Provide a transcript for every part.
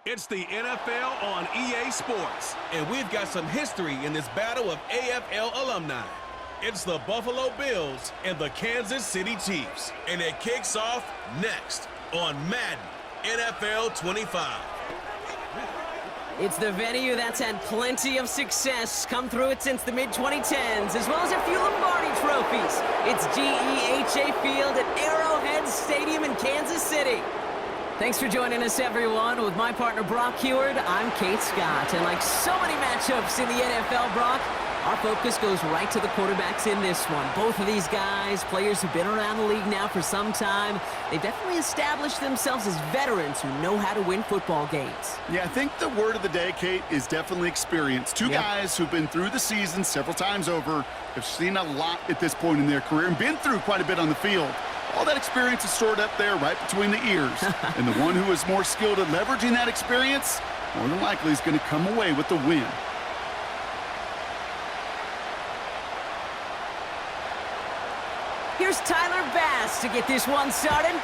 It's the NFL on EA Sports. And we've got some history in this battle of AFL alumni. It's the Buffalo Bills and the Kansas City Chiefs. And it kicks off next on Madden NFL 25. It's the venue that's had plenty of success come through it since the mid-2010s, as well as a few Lombardi trophies. It's GEHA Field at Arrowhead Stadium in Kansas City. Thanks for joining us, everyone. With my partner, Brock Heward, I'm Kate Scott. And like so many matchups in the NFL, Brock, our focus goes right to the quarterbacks in this one. Both of these guys, players who've been around the league now for some time, they've definitely established themselves as veterans who know how to win football games. Yeah, I think the word of the day, Kate, is definitely experience. Two guys who've been through the season several times over, have seen a lot at this point in their career, and been through quite a bit on the field. All that experience is stored up there right between the ears. And the one who is more skilled at leveraging that experience, more than likely is going to come away with the win. Here's Tyler Bass to get this one started.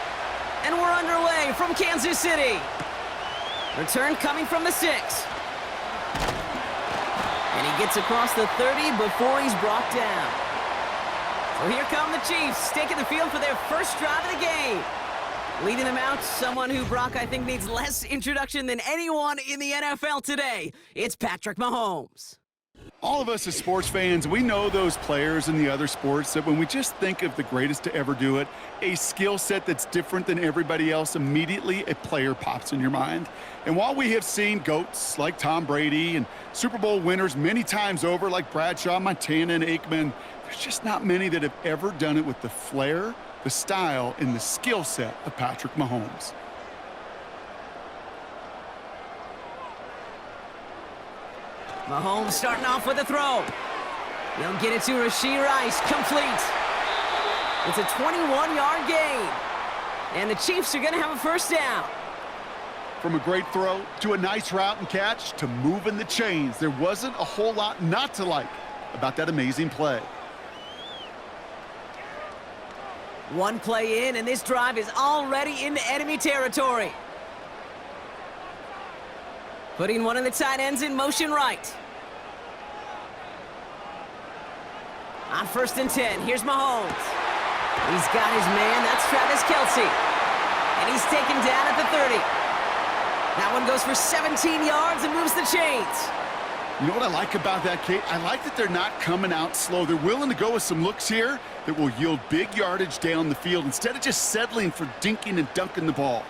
And we're underway from Kansas City. Return coming from the 6. And he gets across the 30 before he's brought down. So here come the Chiefs, taking the field for their first drive of the game. Leading them out, someone who, Brock, I think needs less introduction than anyone in the NFL today. It's Patrick Mahomes. All of us as sports fans, we know those players in the other sports that when we just think of the greatest to ever do it, a skill set that's different than everybody else, immediately a player pops in your mind. And while we have seen GOATs like Tom Brady and Super Bowl winners many times over like Bradshaw, Montana, and Aikman, there's just not many that have ever done it with the flair, the style, and the skill set of Patrick Mahomes. Mahomes starting off with a throw. He'll get it to Rashee Rice, complete. It's a 21-yard gain. And the Chiefs are going to have a first down. From a great throw to a nice route and catch to moving the chains, there wasn't a whole lot not to like about that amazing play. One play in, and this drive is already into enemy territory. Putting one of the tight ends in motion right. On 1st and 10, here's Mahomes. He's got his man, that's Travis Kelce. And he's taken down at the 30. That one goes for 17 yards and moves the chains. You know what I like about that, Kate? I like that they're not coming out slow. They're willing to go with some looks here that will yield big yardage down the field instead of just settling for dinking and dunking the ball.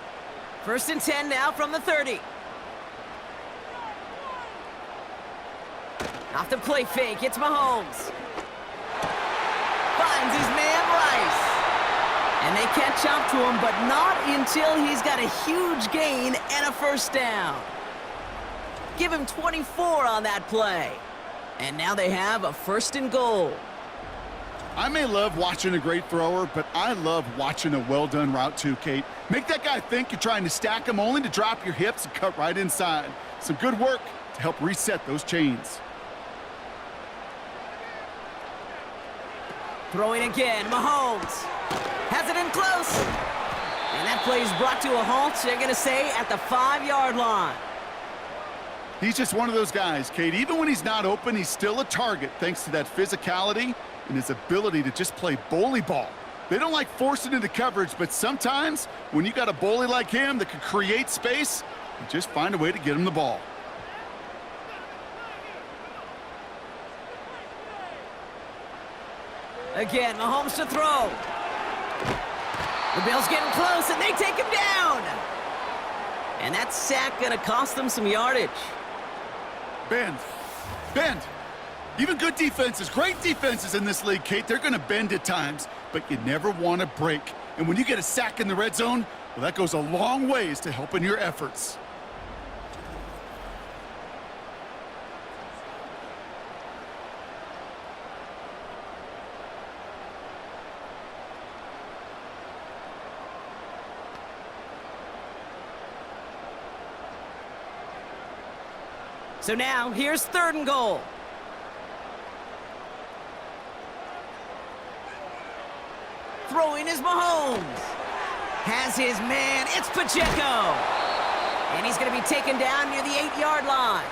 1st and 10 now from the 30. Off the play fake, it's Mahomes. Finds his man Rice. And they catch up to him, but not until he's got a huge gain and a first down. Give him 24 on that play. And now they have a 1st and goal. I may love watching a great thrower, but I love watching a well-done route too, Kate. Make that guy think you're trying to stack him only to drop your hips and cut right inside. Some good work to help reset those chains. Throwing again, Mahomes. Has it in close. And that play is brought to a halt, they're going to say, at the 5-yard line. He's just one of those guys, Kate. Even when he's not open, he's still a target thanks to that physicality and his ability to just play bully ball. They don't like forcing into coverage, but sometimes when you got a bully like him that can create space, you just find a way to get him the ball. Again, Mahomes to throw. The Bills getting close, and they take him down. And that sack going to cost them some yardage. Bend. Even good defenses, great defenses in this league, Kate, they're going to bend at times, but you never want to break. And when you get a sack in the red zone, well, that goes a long ways to helping your efforts. So now, here's 3rd and goal. Throwing is Mahomes. Has his man, it's Pacheco. And he's going to be be taken down near the 8-yard line.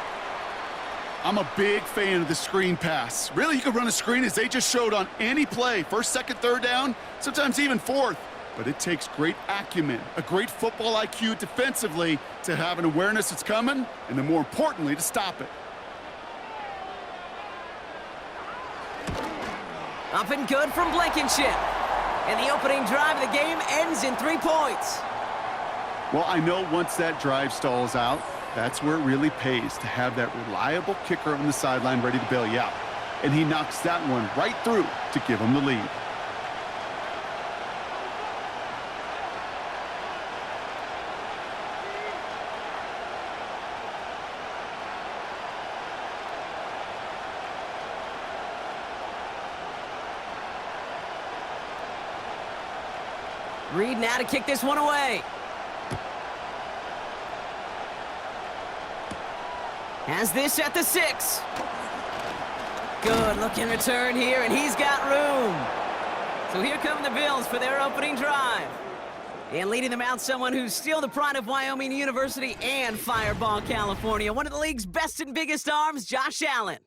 I'm a big fan of the screen pass. Really, you can run a screen as they just showed on any play. First, second, third down, sometimes even fourth. But it takes great acumen, a great football IQ defensively to have an awareness it's coming, and then more importantly, to stop it. Up and good from Blankenship. And the opening drive of the game ends in 3 points. Well, I know once that drive stalls out, that's where it really pays to have that reliable kicker on the sideline ready to bail you out. And he knocks that one right through to give him the lead. Reed now to kick this one away. Has this at the 6. Good looking return here, and he's got room. So here come the Bills for their opening drive. And leading them out, someone who's still the pride of Wyoming University and Fireball, California. One of the league's best and biggest arms, Josh Allen.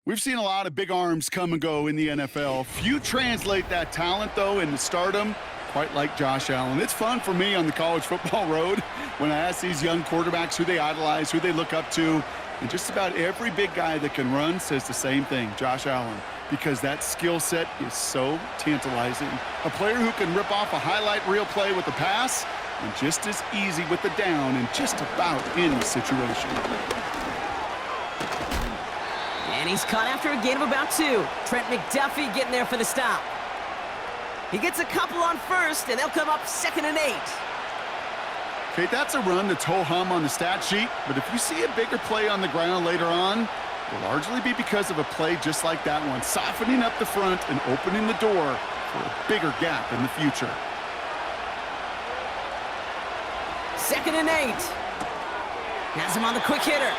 We've seen a lot of big arms come and go in the NFL. Few translate that talent, though, into stardom, quite like Josh Allen. It's fun for me on the college football road when I ask these young quarterbacks who they idolize, who they look up to. And just about every big guy that can run says the same thing, Josh Allen, because that skill set is so tantalizing. A player who can rip off a highlight reel play with a pass and just as easy with the down in just about any situation. And he's caught after a gain of about 2. Trent McDuffie getting there for the stop. He gets a couple on first, and they'll come up 2nd and 8. Okay, that's a run that's ho-hum on the stat sheet, but if you see a bigger play on the ground later on, it'll largely be because of a play just like that one, softening up the front and opening the door for a bigger gap in the future. 2nd and 8. Has him on the quick hitter.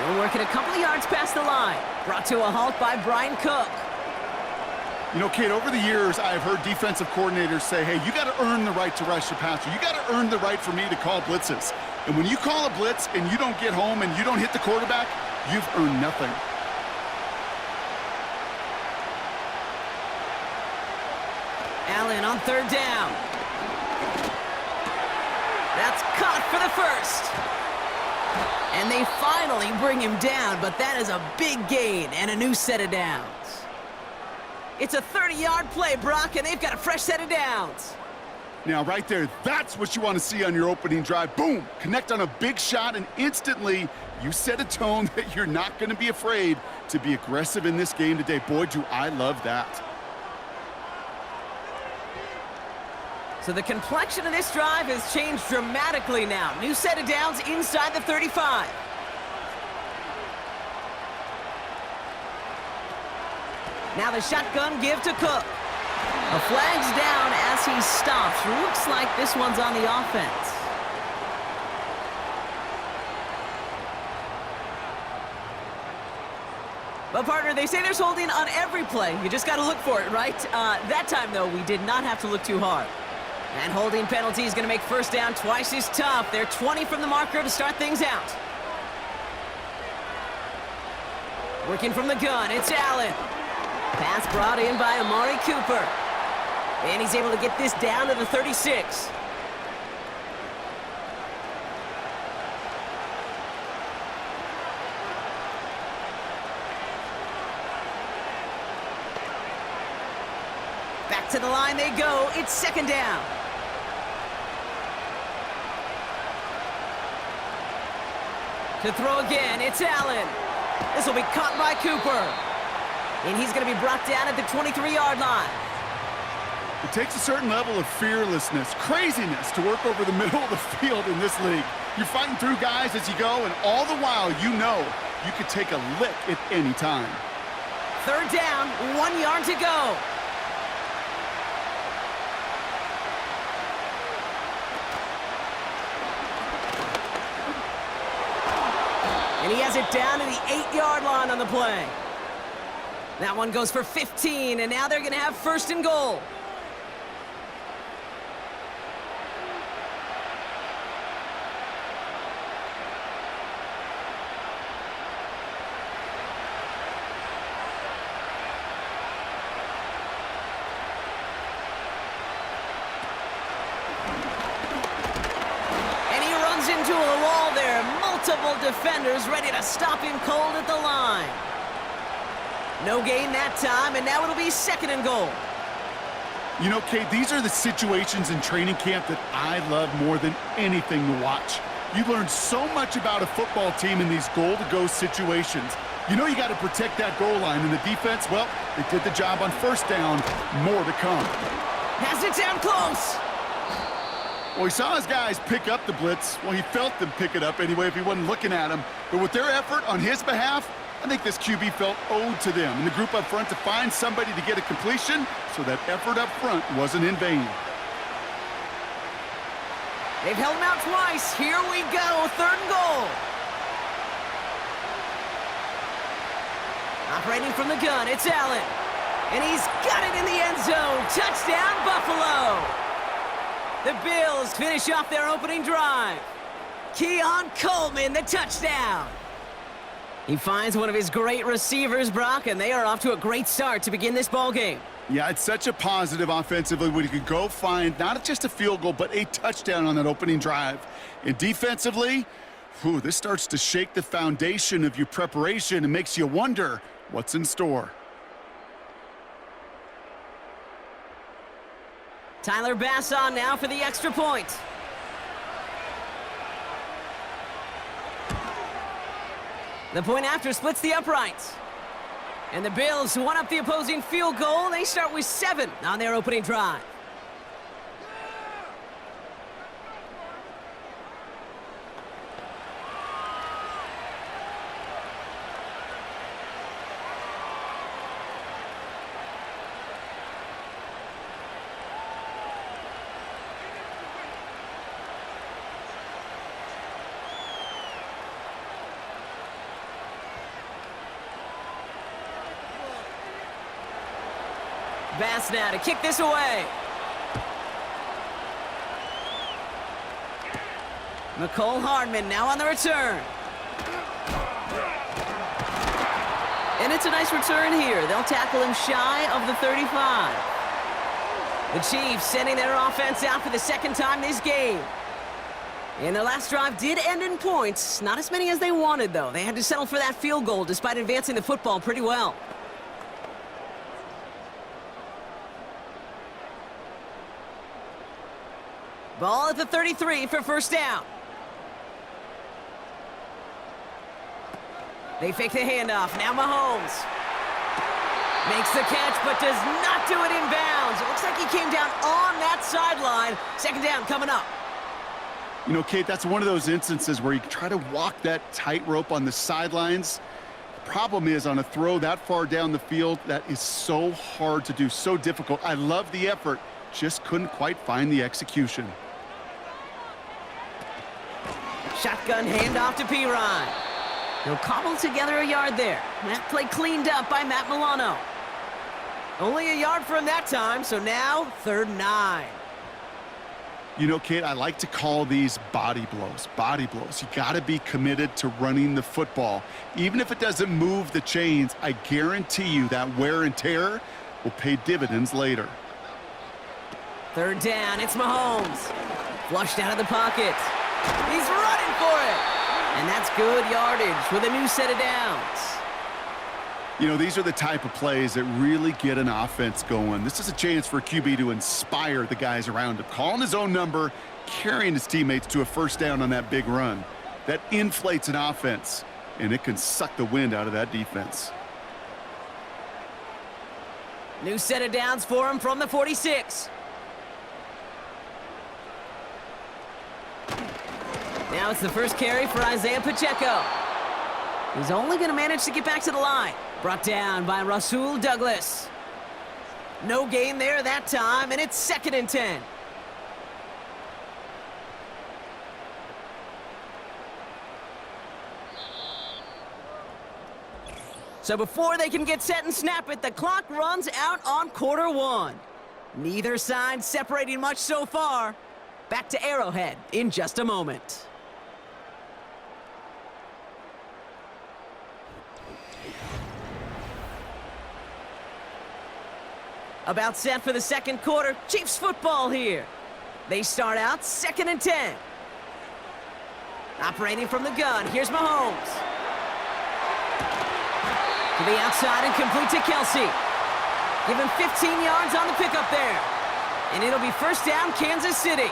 We're working a couple of yards past the line. Brought to a halt by Brian Cook. You know, Kate, over the years, I've heard defensive coordinators say, hey, you got to earn the right to rush the passer. You got to earn the right for me to call blitzes. And when you call a blitz and you don't get home and you don't hit the quarterback, you've earned nothing. Allen on 3rd down. That's caught for the first. And they finally bring him down, but that is a big gain and a new set of downs. It's a 30-yard play, Brock, and they've got a fresh set of downs. Now, right there, that's what you want to see on your opening drive. Boom! Connect on a big shot, and instantly you set a tone that you're not going to be afraid to be aggressive in this game today. Boy, do I love that. So the complexion of this drive has changed dramatically now. New set of downs inside the 35. Now the shotgun give to Cook. A flag's down as he stops. Looks like this one's on the offense. But partner, they say there's holding on every play. You just got to look for it, right? That time, though, we did not have to look too hard. And holding penalty is going to make first down twice as tough. They're 20 from the marker to start things out. Working from the gun, it's Allen. Pass brought in by Amari Cooper. And he's able to get this down to the 36. Back to the line they go. It's 2nd down. To throw again, it's Allen. This will be caught by Cooper. And he's going to be brought down at the 23-yard line. It takes a certain level of fearlessness, craziness to work over the middle of the field in this league. You're fighting through guys as you go, and all the while you know you could take a lick at any time. 3rd down, 1 yard to go. And he has it down to the 8-yard line on the play. That one goes for 15, and now they're going to have 1st and goal. to the wall there. Multiple defenders ready to stop him cold at the line. No gain that time, and now it'll be 2nd and goal. You know, Kate, these are the situations in training camp that I love more than anything to watch. You learn so much about a football team in these goal-to-go situations. You know you got to protect that goal line, and the defense, well, they did the job on 1st down. More to come. Has it down close. Well, he saw his guys pick up the blitz. Well, he felt them pick it up anyway if he wasn't looking at him. But with their effort on his behalf, I think this QB felt owed to them and the group up front to find somebody to get a completion, so that effort up front wasn't in vain. They've held him out twice. Here we go, 3rd and goal. Operating from the gun, it's Allen. And he's got it in the end zone. Touchdown, Buffalo. The Bills finish off their opening drive. Keon Coleman, the touchdown. He finds one of his great receivers, Brock, and they are off to a great start to begin this ball game. Yeah, it's such a positive offensively when you can go find not just a field goal, but a touchdown on that opening drive. And defensively, this starts to shake the foundation of your preparation and makes you wonder what's in store. Tyler Bass on now for the extra point. The point after splits the uprights. And the Bills one up the opposing field goal. They start with 7 on their opening drive. Bass now to kick this away. McCole Hardman now on the return. And it's a nice return here. They'll tackle him shy of the 35. The Chiefs sending their offense out for the 2nd time this game. And their last drive did end in points. Not as many as they wanted, though. They had to settle for that field goal despite advancing the football pretty well. Ball at the 33 for 1st down. They fake the handoff. Now Mahomes makes the catch, but does not do it in bounds. It looks like he came down on that sideline. 2nd down coming up. You know, Kate, that's one of those instances where you try to walk that tightrope on the sidelines. The problem is on a throw that far down the field, that is so hard to do, so difficult. I love the effort, just couldn't quite find the execution. Shotgun handoff to Piron. He'll cobble together a yard there. That play cleaned up by Matt Milano. Only a yard for him that time, so now 3rd and 9. You know, Kate, I like to call these body blows. Body blows. You got to be committed to running the football. Even if it doesn't move the chains, I guarantee you that wear and tear will pay dividends later. 3rd down, it's Mahomes. Flushed out of the pocket. He's running for it. And that's good yardage with a new set of downs. You know, these are the type of plays that really get an offense going. This is a chance for a QB to inspire the guys around him. Calling his own number, carrying his teammates to a 1st down on that big run. That inflates an offense, and it can suck the wind out of that defense. New set of downs for him from the 46. Now it's the first carry for Isaiah Pacheco. He's only going to manage to get back to the line. Brought down by Rasul Douglas. No gain there that time, and it's 2nd and 10. So before they can get set and snap it, the clock runs out on quarter 1. Neither side separating much so far. Back to Arrowhead in just a moment. About set for the 2nd quarter. Chiefs football here. They start out 2nd and 10. Operating from the gun, here's Mahomes. To the outside and complete to Kelsey. Give him 15 yards on the pickup there. And it'll be first down, Kansas City.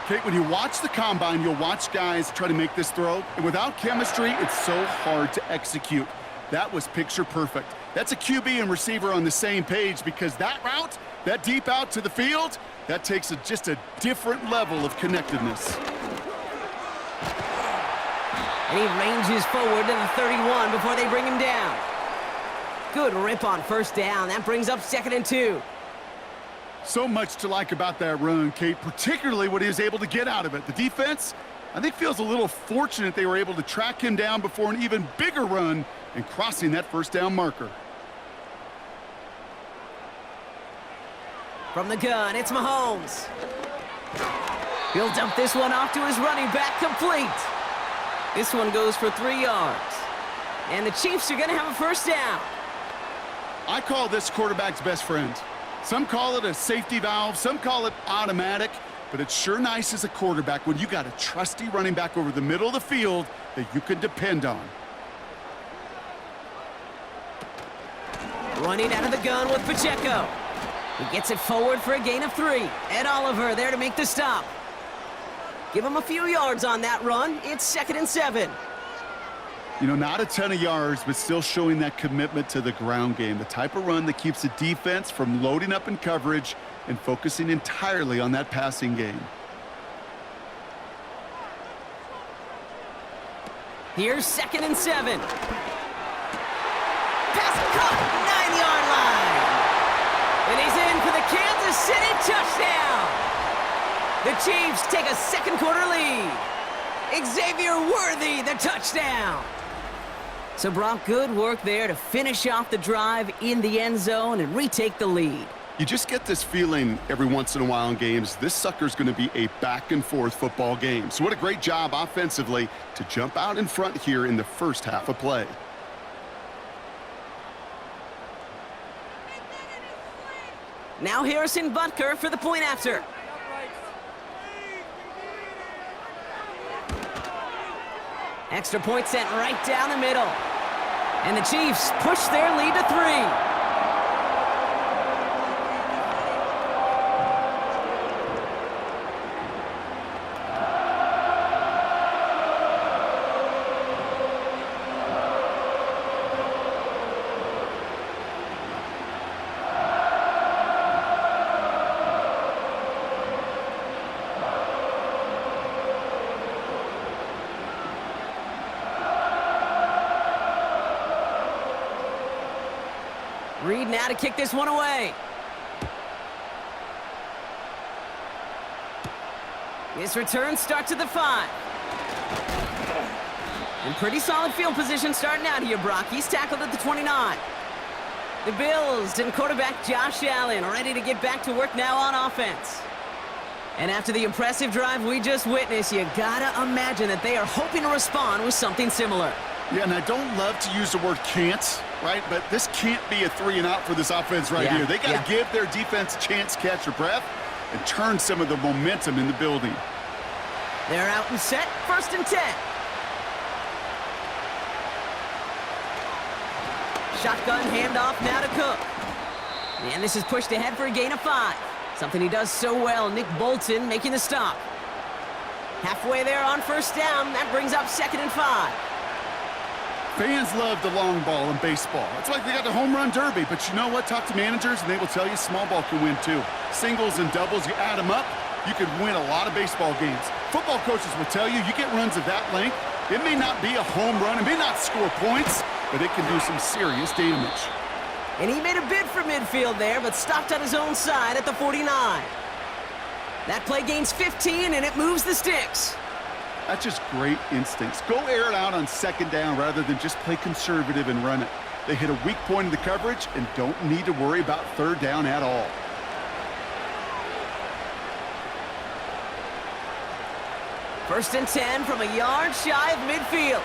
Kate, when you watch the combine, you'll watch guys try to make this throw, and without chemistry, it's so hard to execute. That was picture perfect. That's a QB and receiver on the same page, because that route, that deep out to the field, that takes just a different level of connectedness. And he ranges forward to the 31 before they bring him down. Good rip on first down. That brings up 2nd and 2. So much to like about that run, Kate, particularly what he was able to get out of it. The defense, I think, feels a little fortunate they were able to track him down before an even bigger run and crossing that first down marker. From the gun, it's Mahomes. He'll dump this one off to his running back, complete. This one goes for 3 yards. And the Chiefs are going to have a first down. I call this quarterback's best friend. Some call it a safety valve, some call it automatic, but it's sure nice as a quarterback when you got a trusty running back over the middle of the field that you can depend on. Running out of the gun with Pacheco. He gets it forward for a gain of 3. Ed Oliver there to make the stop. Give him a few yards on that run. It's 2nd and 7. You know, not a ton of yards, but still showing that commitment to the ground game. The type of run that keeps the defense from loading up in coverage and focusing entirely on that passing game. Here's 2nd and 7. Pass caught, 9-yard line. And he's in for the Kansas City touchdown. The Chiefs take a second quarter lead. Xavier Worthy, the touchdown. So, Brock, good work there to finish off the drive in the end zone and retake the lead. You just get this feeling every once in a while in games, this sucker's going to be a back-and-forth football game. So what a great job offensively to jump out in front here in the first half of play. Now Harrison Butker for the point after. Extra point sent right down the middle. And the Chiefs push their lead to 3. Reed now to kick this one away. This return starts at the 5. And pretty solid field position starting out here, Brock. He's tackled at the 29. The Bills and quarterback Josh Allen ready to get back to work now on offense. And after the impressive drive we just witnessed, you gotta imagine that they are hoping to respond with something similar. Yeah, and I don't love to use the word can't, right? But this can't be a 3-and-out for this offense right here. They got to give their defense a chance to catch their breath and turn some of the momentum in the building. They're out and set, 1st and 10. Shotgun handoff now to Cook. And this is pushed ahead for a gain of 5. Something he does so well, Nick Bolton making the stop. Halfway there on first down, that brings up 2nd and 5. Fans love the long ball in baseball. It's like they got the home run derby, but you know what? Talk to managers and they will tell you small ball can win too. Singles and doubles, you add them up, you could win a lot of baseball games. Football coaches will tell you, you get runs of that length, it may not be a home run, it may not score points, but it can do some serious damage. And he made a bid for midfield there, but stopped on his own side at the 49. That play gains 15, and it moves the sticks. That's just great instincts. Go air it out on 2nd down rather than just play conservative and run it. They hit a weak point in the coverage and don't need to worry about 3rd down at all. First and 10 from a yard shy of midfield.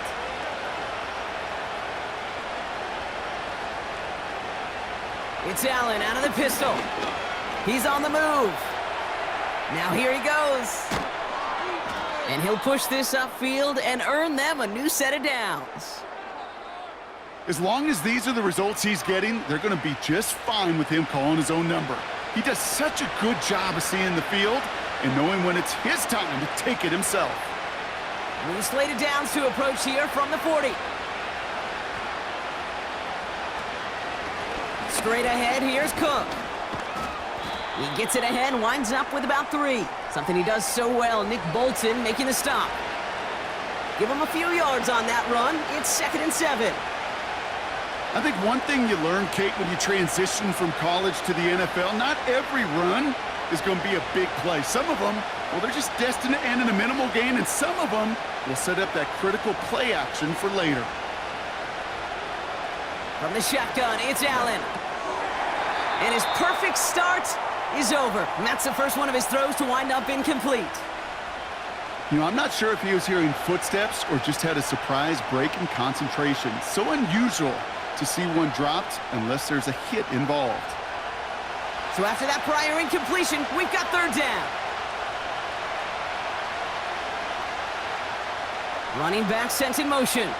It's Allen out of the pistol. He's on the move. Now here he goes. And he'll push this upfield and earn them a new set of downs. As long as these are the results he's getting, they're going to be just fine with him calling his own number. He does such a good job of seeing the field and knowing when it's his time to take it himself. New slated downs to approach here from the 40. Straight ahead, here's Cook. He gets it ahead, winds up with about 3. Something he does so well. Nick Bolton making the stop. Give him a few yards on that run. It's 2nd and 7. I think one thing you learn, Kate, when you transition from college to the NFL, not every run is going to be a big play. Some of them, well, they're just destined to end in a minimal gain, and some of them will set up that critical play action for later. From the shotgun, it's Allen. And his perfect start is over. And that's the first one of his throws to wind up incomplete. You know, I'm not sure if he was hearing footsteps or just had a surprise break in concentration. So unusual to see one dropped unless there's a hit involved. So after that prior incompletion, we've got 3rd down. Running back sent in motion.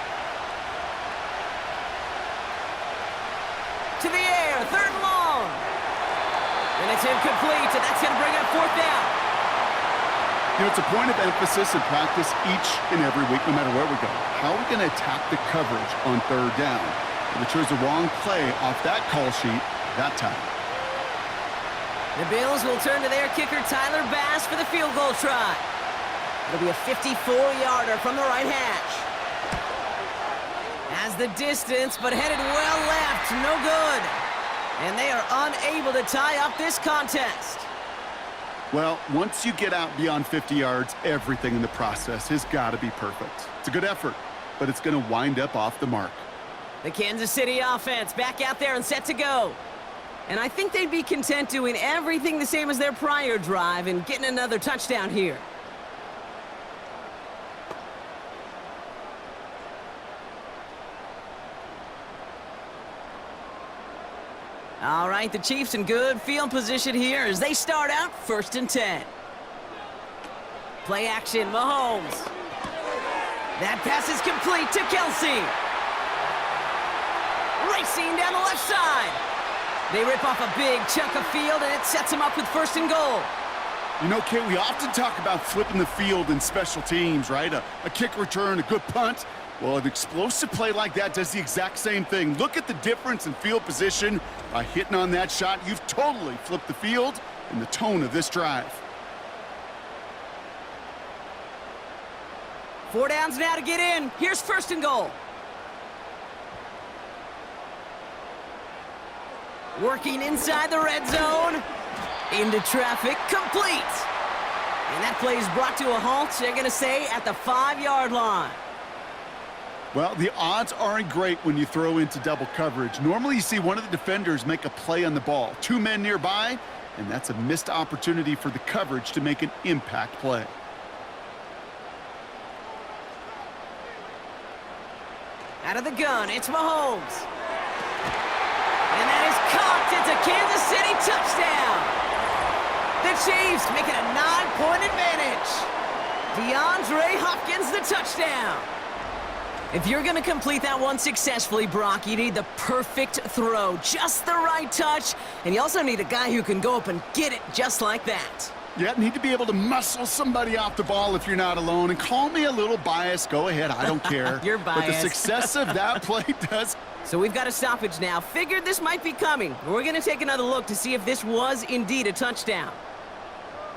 To the air, 3rd and long. And it's incomplete, and that's going to bring up 4th down. You know, it's a point of emphasis in practice each and every week, no matter where we go. How are we going to attack the coverage on 3rd down? And we chose the wrong play off that call sheet that time. The Bills will turn to their kicker, Tyler Bass, for the field goal try. It'll be a 54-yarder from the right hash. Has the distance, but headed well left. No good. And they are unable to tie up this contest. Well, once you get out beyond 50 yards, everything in the process has got to be perfect. It's a good effort, but it's going to wind up off the mark. The Kansas City offense back out there and set to go. And I think they'd be content doing everything the same as their prior drive and getting another touchdown here. All right, the Chiefs in good field position here as they start out 1st and 10. Play action, Mahomes. That pass is complete to Kelsey. Racing down the left side. They rip off a big chunk of field, and it sets them up with 1st and goal. You know, Kate, we often talk about flipping the field in special teams, right? A kick return, a good punt. Well, an explosive play like that does the exact same thing. Look at the difference in field position. By hitting on that shot, you've totally flipped the field and the tone of this drive. 4 downs now to get in. Here's 1st and goal. Working inside the red zone. Into traffic, complete. And that play is brought to a halt, they're going to say, at the 5-yard line. Well, the odds aren't great when you throw into double coverage. Normally you see one of the defenders make a play on the ball. 2 men nearby, and that's a missed opportunity for the coverage to make an impact play. Out of the gun, it's Mahomes. And that is caught. It's a Kansas City touchdown. The Chiefs making a 9-point advantage. DeAndre Hopkins the touchdown. If you're going to complete that one successfully, Brock, you need the perfect throw, just the right touch, and you also need a guy who can go up and get it just like that. Yeah, need to be able to muscle somebody off the ball if you're not alone. And call me a little biased. Go ahead, I don't care. You're biased. But the success of that play does. So we've got a stoppage now. Figured this might be coming. We're going to take another look to see if this was indeed a touchdown.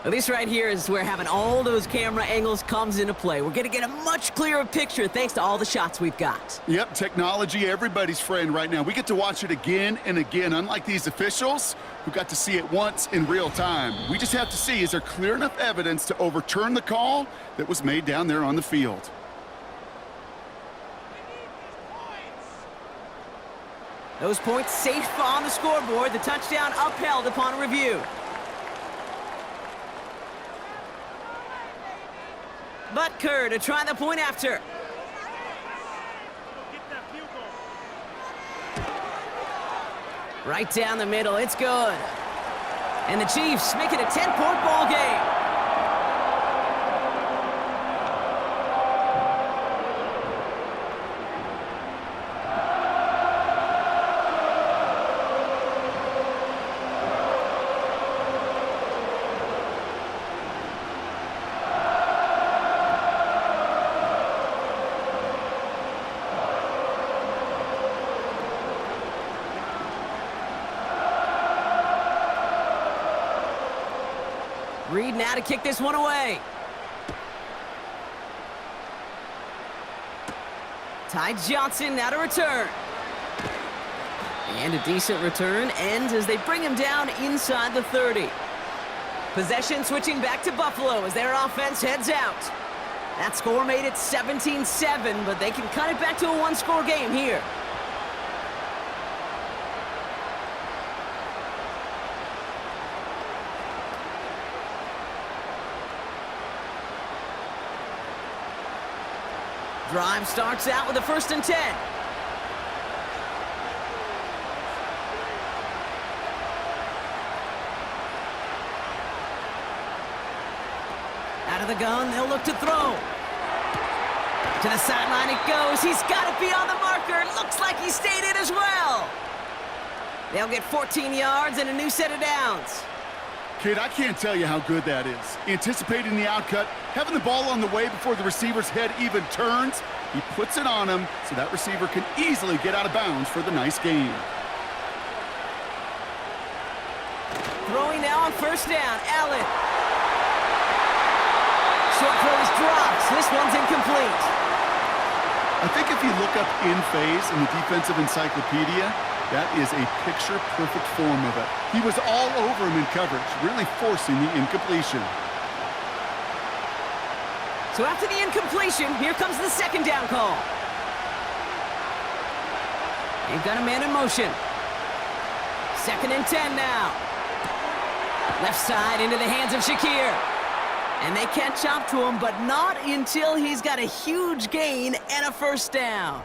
Well, this right here is where having all those camera angles comes into play. We're going to get a much clearer picture thanks to all the shots we've got. Yep, technology, everybody's friend right now. We get to watch it again and again, unlike these officials who got to see it once in real time. We just have to see, is there clear enough evidence to overturn the call that was made down there on the field? Those points safe on the scoreboard. The touchdown upheld upon review. Butker to try the point after. Right down the middle, it's good. And the Chiefs make it a 10-point ball game. Reed now to kick this one away. Ty Johnson now to return. And a decent return ends as they bring him down inside the 30. Possession switching back to Buffalo as their offense heads out. That score made it 17-7, but they can cut it back to a one-score game here. Drive starts out with a 1st and 10. Out of the gun, they'll look to throw. To the sideline it goes. He's got to be on the marker. It looks like he stayed in as well. They'll get 14 yards and a new set of downs. Kid, I can't tell you how good that is. Anticipating the outcut, having the ball on the way before the receiver's head even turns, he puts it on him so that receiver can easily get out of bounds for the nice gain. Throwing now on 1st down, Allen. Short throw is dropped. This one's incomplete. I think if you look up in phase in the defensive encyclopedia, that is a picture-perfect form of it. He was all over him in coverage, really forcing the incompletion. So after the incompletion, here comes the 2nd down call. They've got a man in motion. 2nd and 10 now. Left side into the hands of Shakir. And they catch up to him, but not until he's got a huge gain and a 1st down.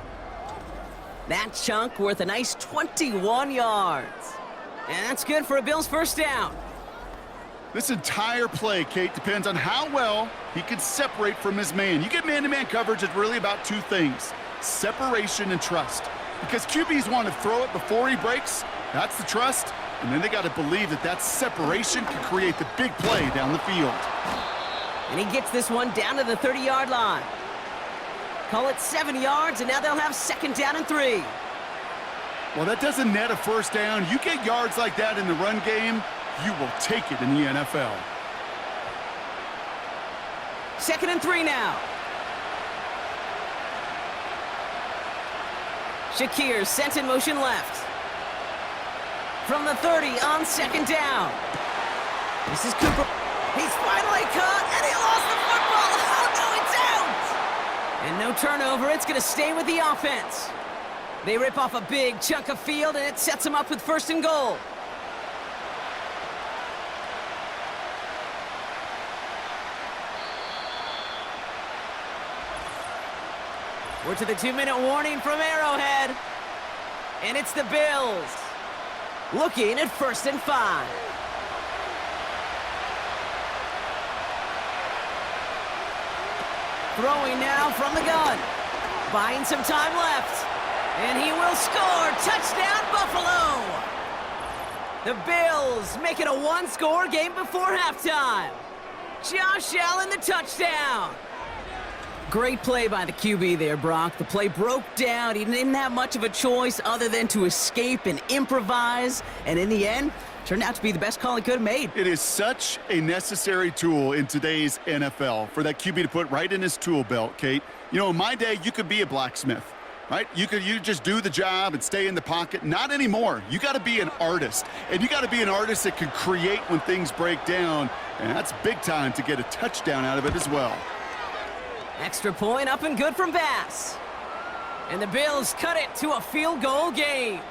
That chunk worth a nice 21 yards. And that's good for a Bills 1st down. This entire play, Kate, depends on how well he can separate from his man. You get man-to-man coverage, it's really about 2 things: separation and trust. Because QBs want to throw it before he breaks, that's the trust, and then they got to believe that that separation can create the big play down the field. And he gets this one down to the 30-yard line. Call it 7 yards, and now they'll have 2nd down and 3. Well, that doesn't net a 1st down. You get yards like that in the run game, you will take it in the NFL. 2nd and 3 now. Shakir sent in motion left. From the 30 on 2nd down. This is Cooper. He's finally caught, and he lost the football. Oh, no, it's out! And no turnover. It's going to stay with the offense. They rip off a big chunk of field, and it sets them up with 1st and goal. We're to the 2-minute warning from Arrowhead. And it's the Bills looking at 1st and 5. Throwing now from the gun. Buying some time left. And he will score. Touchdown, Buffalo! The Bills make it a 1-score game before halftime. Josh Allen, the touchdown. Great play by the QB there, Brock. The play broke down. He didn't have much of a choice other than to escape and improvise. And in the end, turned out to be the best call he could have made. It is such a necessary tool in today's NFL for that QB to put right in his tool belt, Kate. You know, in my day, you could be a blacksmith, right? You just do the job and stay in the pocket. Not anymore. You got to be an artist. And you got to be an artist that can create when things break down. And that's big time to get a touchdown out of it as well. Extra point up and good from Bass. And the Bills cut it to a field goal game.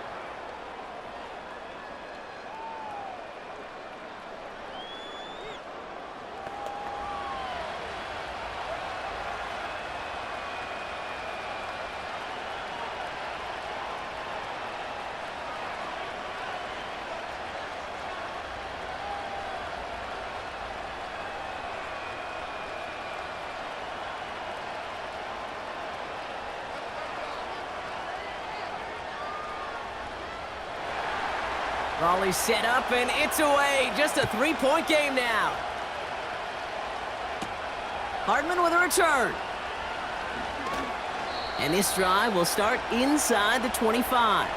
Raleigh set up, and it's away. Just a 3-point game now. Hardman with a return. And this drive will start inside the 25.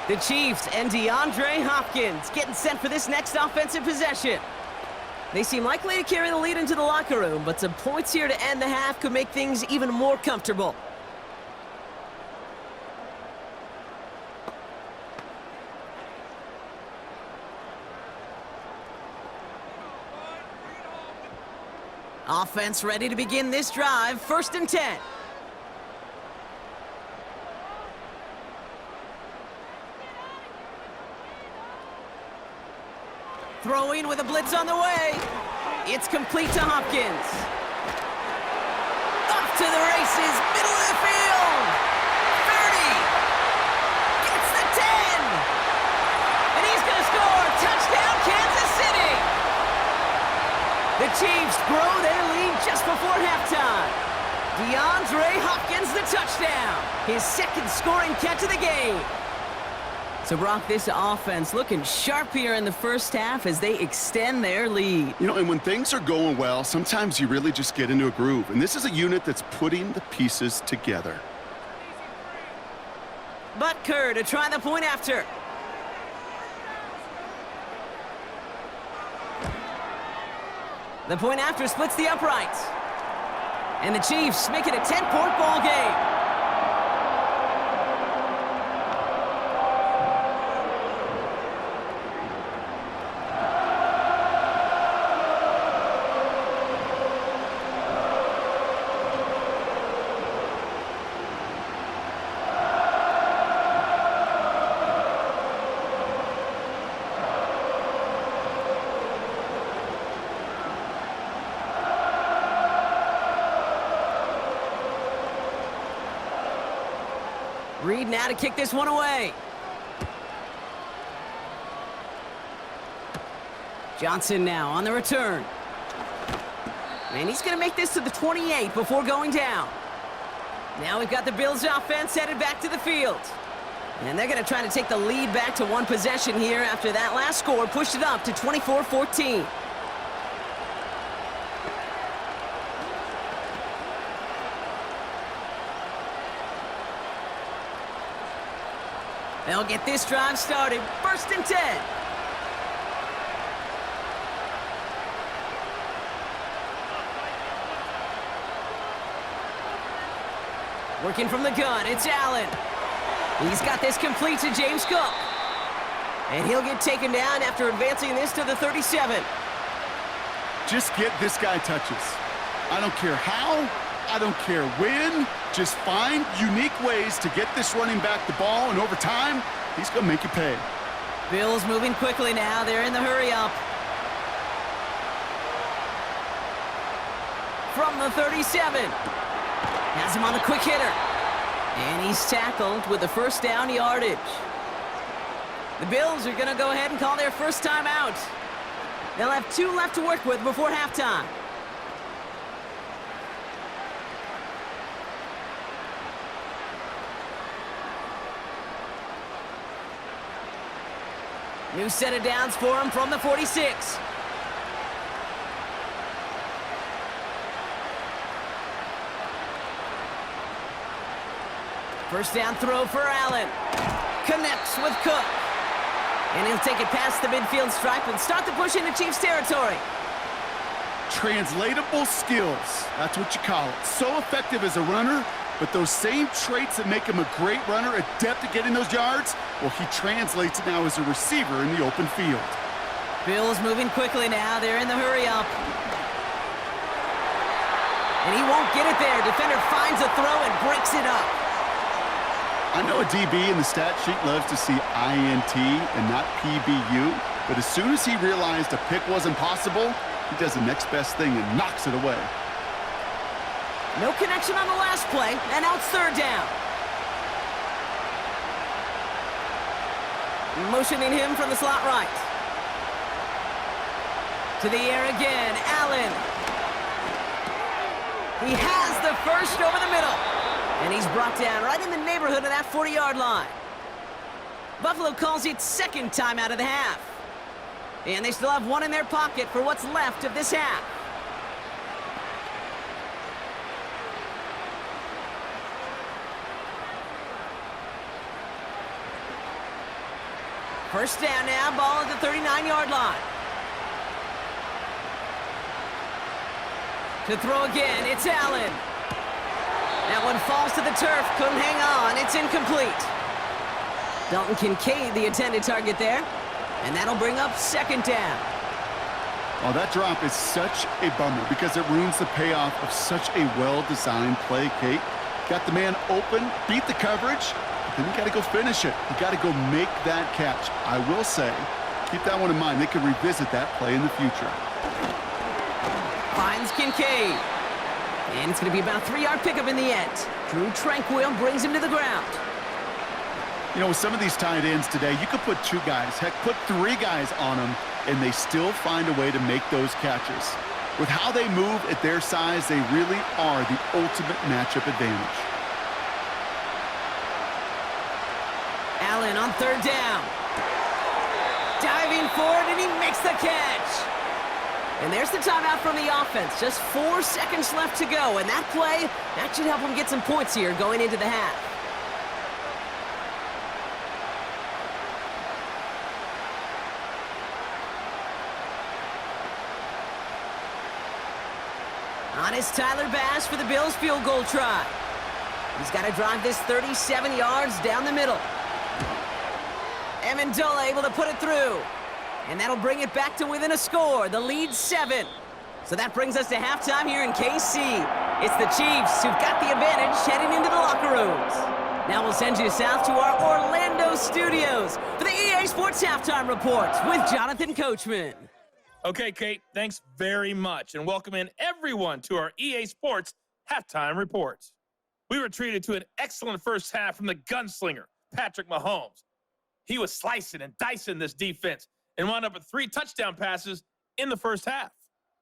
The Chiefs and DeAndre Hopkins getting set for this next offensive possession. They seem likely to carry the lead into the locker room, but some points here to end the half could make things even more comfortable. Offense ready to begin this drive. 1st and 10. Throwing with a blitz on the way. It's complete to Hopkins. Off to the races, middle of the field. 30. Gets the 10. And he's going to score. Touchdown, Kansas City. The Chiefs grow their lead just before halftime. DeAndre Hopkins, the touchdown. His 2nd scoring catch of the game. So, Brock, this offense looking sharp here in the first half as they extend their lead. You know, and when things are going well, sometimes you really just get into a groove. And this is a unit that's putting the pieces together. Butker to try the point after. The point after splits the uprights. And the Chiefs make it a 10-point ball game. Reed now to kick this one away. Johnson now on the return. And he's going to make this to the 28 before going down. Now we've got the Bills offense headed back to the field. And they're going to try to take the lead back to one possession here after that last score pushed it up to 24-14. They'll get this drive started. 1st and 10. Working from the gun, it's Allen. He's got this complete to James Cook. And he'll get taken down after advancing this to the 37. Just get this guy touches. I don't care how, I don't care when. Just find unique ways to get this running back the ball, and over time, he's going to make you pay. Bills moving quickly now. They're in the hurry-up. From the 37. Has him on the quick hitter. And he's tackled with the 1st down yardage. The Bills are going to go ahead and call their first timeout. They'll have 2 left to work with before halftime. New set of downs for him from the 46. First down throw for Allen. Connects with Cook. And he'll take it past the midfield stripe and start the push into Chiefs territory. Translatable skills. That's what you call it. So effective as a runner, but those same traits that make him a great runner, adept at getting those yards, well, he translates it now as a receiver in the open field. Bills moving quickly now. They're in the hurry-up. And he won't get it there. Defender finds a throw and breaks it up. I know a DB in the stat sheet loves to see INT and not PBU, but as soon as he realized a pick wasn't possible, he does the next best thing and knocks it away. No connection on the last play, and now it's 3rd down. Motioning him from the slot right. To the air again, Allen. He has the first over the middle. And he's brought down right in the neighborhood of that 40-yard line. Buffalo calls it 2nd time out of the half. And they still have 1 in their pocket for what's left of this half. First down now, ball at the 39-yard line. To throw again, it's Allen. That one falls to the turf, couldn't hang on, it's incomplete. Dalton Kincaid, the intended target there. And that'll bring up second down. Oh, that drop is such a bummer because it ruins the payoff of such a well-designed play, Kate. Got the man open, beat the coverage, but then you got to go finish it. You got to go make that catch. I will say, keep that one in mind. They could revisit that play in the future. Finds Kincaid. And it's going to be about a 3-yard pickup in the end. Drew Tranquil brings him to the ground. You know, with some of these tight ends today, you could put 2 guys, heck, put 3 guys on them, and they still find a way to make those catches. With how they move at their size, they really are the ultimate matchup advantage. Allen on third down. Diving forward, and he makes the catch. And there's the timeout from the offense. Just 4 seconds left to go, and that play, that should help them get some points here going into the half. On is Tyler Bass for the Bills field goal try. He's got to drive this 37 yards down the middle. Amendola able to put it through. And that'll bring it back to within a score. The lead's 7. So that brings us to halftime here in KC. It's the Chiefs who've got the advantage heading into the locker rooms. Now we'll send you south to our Orlando studios for the EA Sports Halftime Report with Jonathan Coachman. Okay, Kate, thanks very much, and welcome in everyone to our EA Sports Halftime Reports. We were treated to an excellent first half from the gunslinger, Patrick Mahomes. He was slicing and dicing this defense and wound up with 3 touchdown passes in the first half.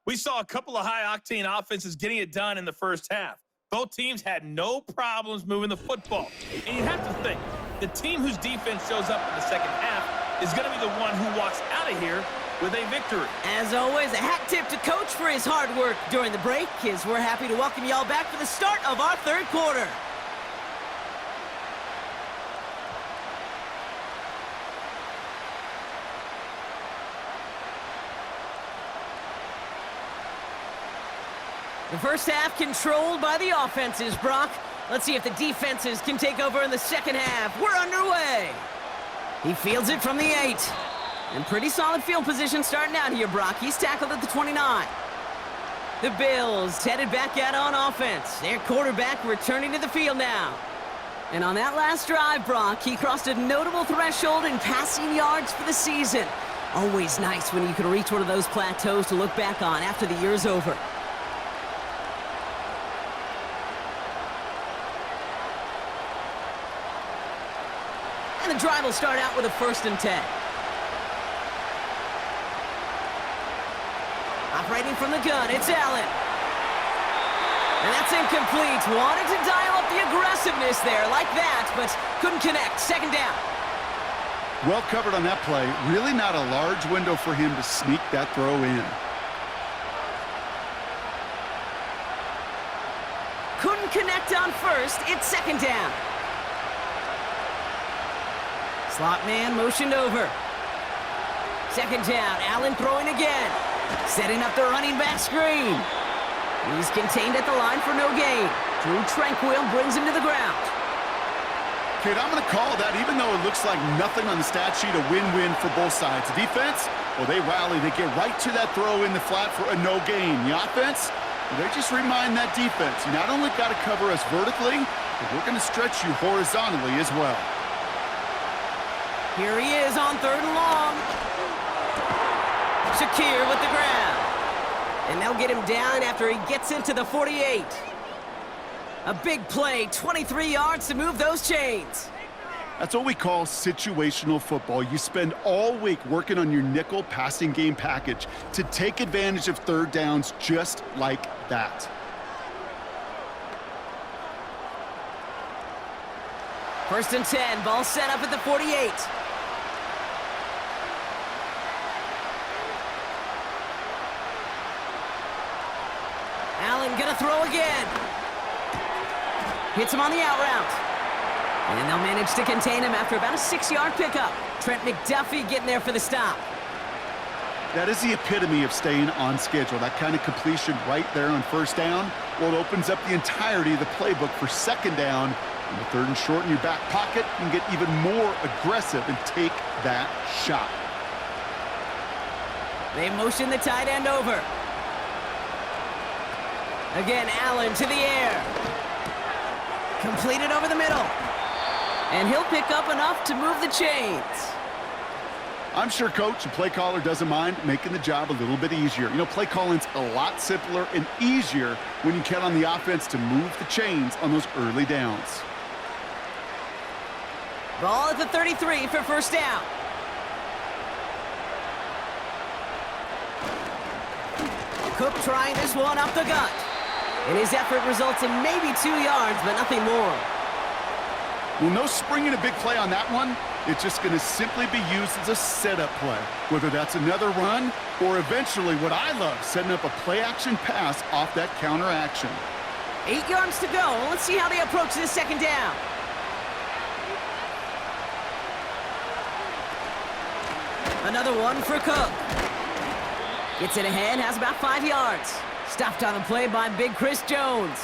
We saw a couple of high-octane offenses getting it done in the first half. Both teams had no problems moving the football. And you have to think, the team whose defense shows up in the second half is going to be the one who walks out of here with a victory. As always, a hat tip to Coach for his hard work during the break, as we're happy to welcome y'all back for the start of our third quarter. The first half controlled by the offenses, Brock. Let's see if the defenses can take over in the second half. We're underway. He fields it from the 8. And pretty solid field position starting out here, Brock. He's tackled at the 29. The Bills headed back out on offense. Their quarterback returning to the field now. And on that last drive, Brock, he crossed a notable threshold in passing yards for the season. Always nice when you can reach one of those plateaus to look back on after the year's over. And the drive will start out with a 1st and 10. Operating from the gun, it's Allen. And that's incomplete. Wanted to dial up the aggressiveness there like that, but couldn't connect. Second down. Well covered on that play. Really not a large window for him to sneak that throw in. Couldn't connect on 1st. It's second down. Slot man motioned over. Second down. Allen throwing again. Setting up the running back screen. He's contained at the line for no gain. Drew Tranquil brings him to the ground. Kid, I'm going to call that, even though it looks like nothing on the stat sheet, a win-win for both sides. The defense, well, they rally. They get right to that throw in the flat for a no gain. The offense, well, they just remind that defense, you not only got to cover us vertically, but we're going to stretch you horizontally as well. Here he is on 3rd and long. Shakir with the grab. And they'll get him down after he gets into the 48. A big play, 23 yards to move those chains. That's what we call situational football. You spend all week working on your nickel passing game package to take advantage of 3rd downs just like that. First and 10, ball set up at the 48. Allen gonna throw again. Hits him on the out route. And they'll manage to contain him after about a 6-yard pickup. Trent McDuffie getting there for the stop. That is the epitome of staying on schedule. That kind of completion right there on first down, well, it opens up the entirety of the playbook for second down. And the third and short in your back pocket, you can get even more aggressive and take that shot. They motion the tight end over. Again, Allen to the air. Completed over the middle. And he'll pick up enough to move the chains. I'm sure coach and play caller doesn't mind making the job a little bit easier. You know, play calling's a lot simpler and easier when you count on the offense to move the chains on those early downs. Ball at the 33 for first down. Cook trying this one up the gut. And his effort results in maybe 2 yards, but nothing more. Well, no springing a big play on that one. It's just going to simply be used as a setup play, whether that's another run or eventually what I love, setting up a play-action pass off that counter action. 8 yards to go. Let's see how they approach this second down. Another one for Cook. Gets it ahead, has about 5 yards. Stopped on the play by Big Chris Jones.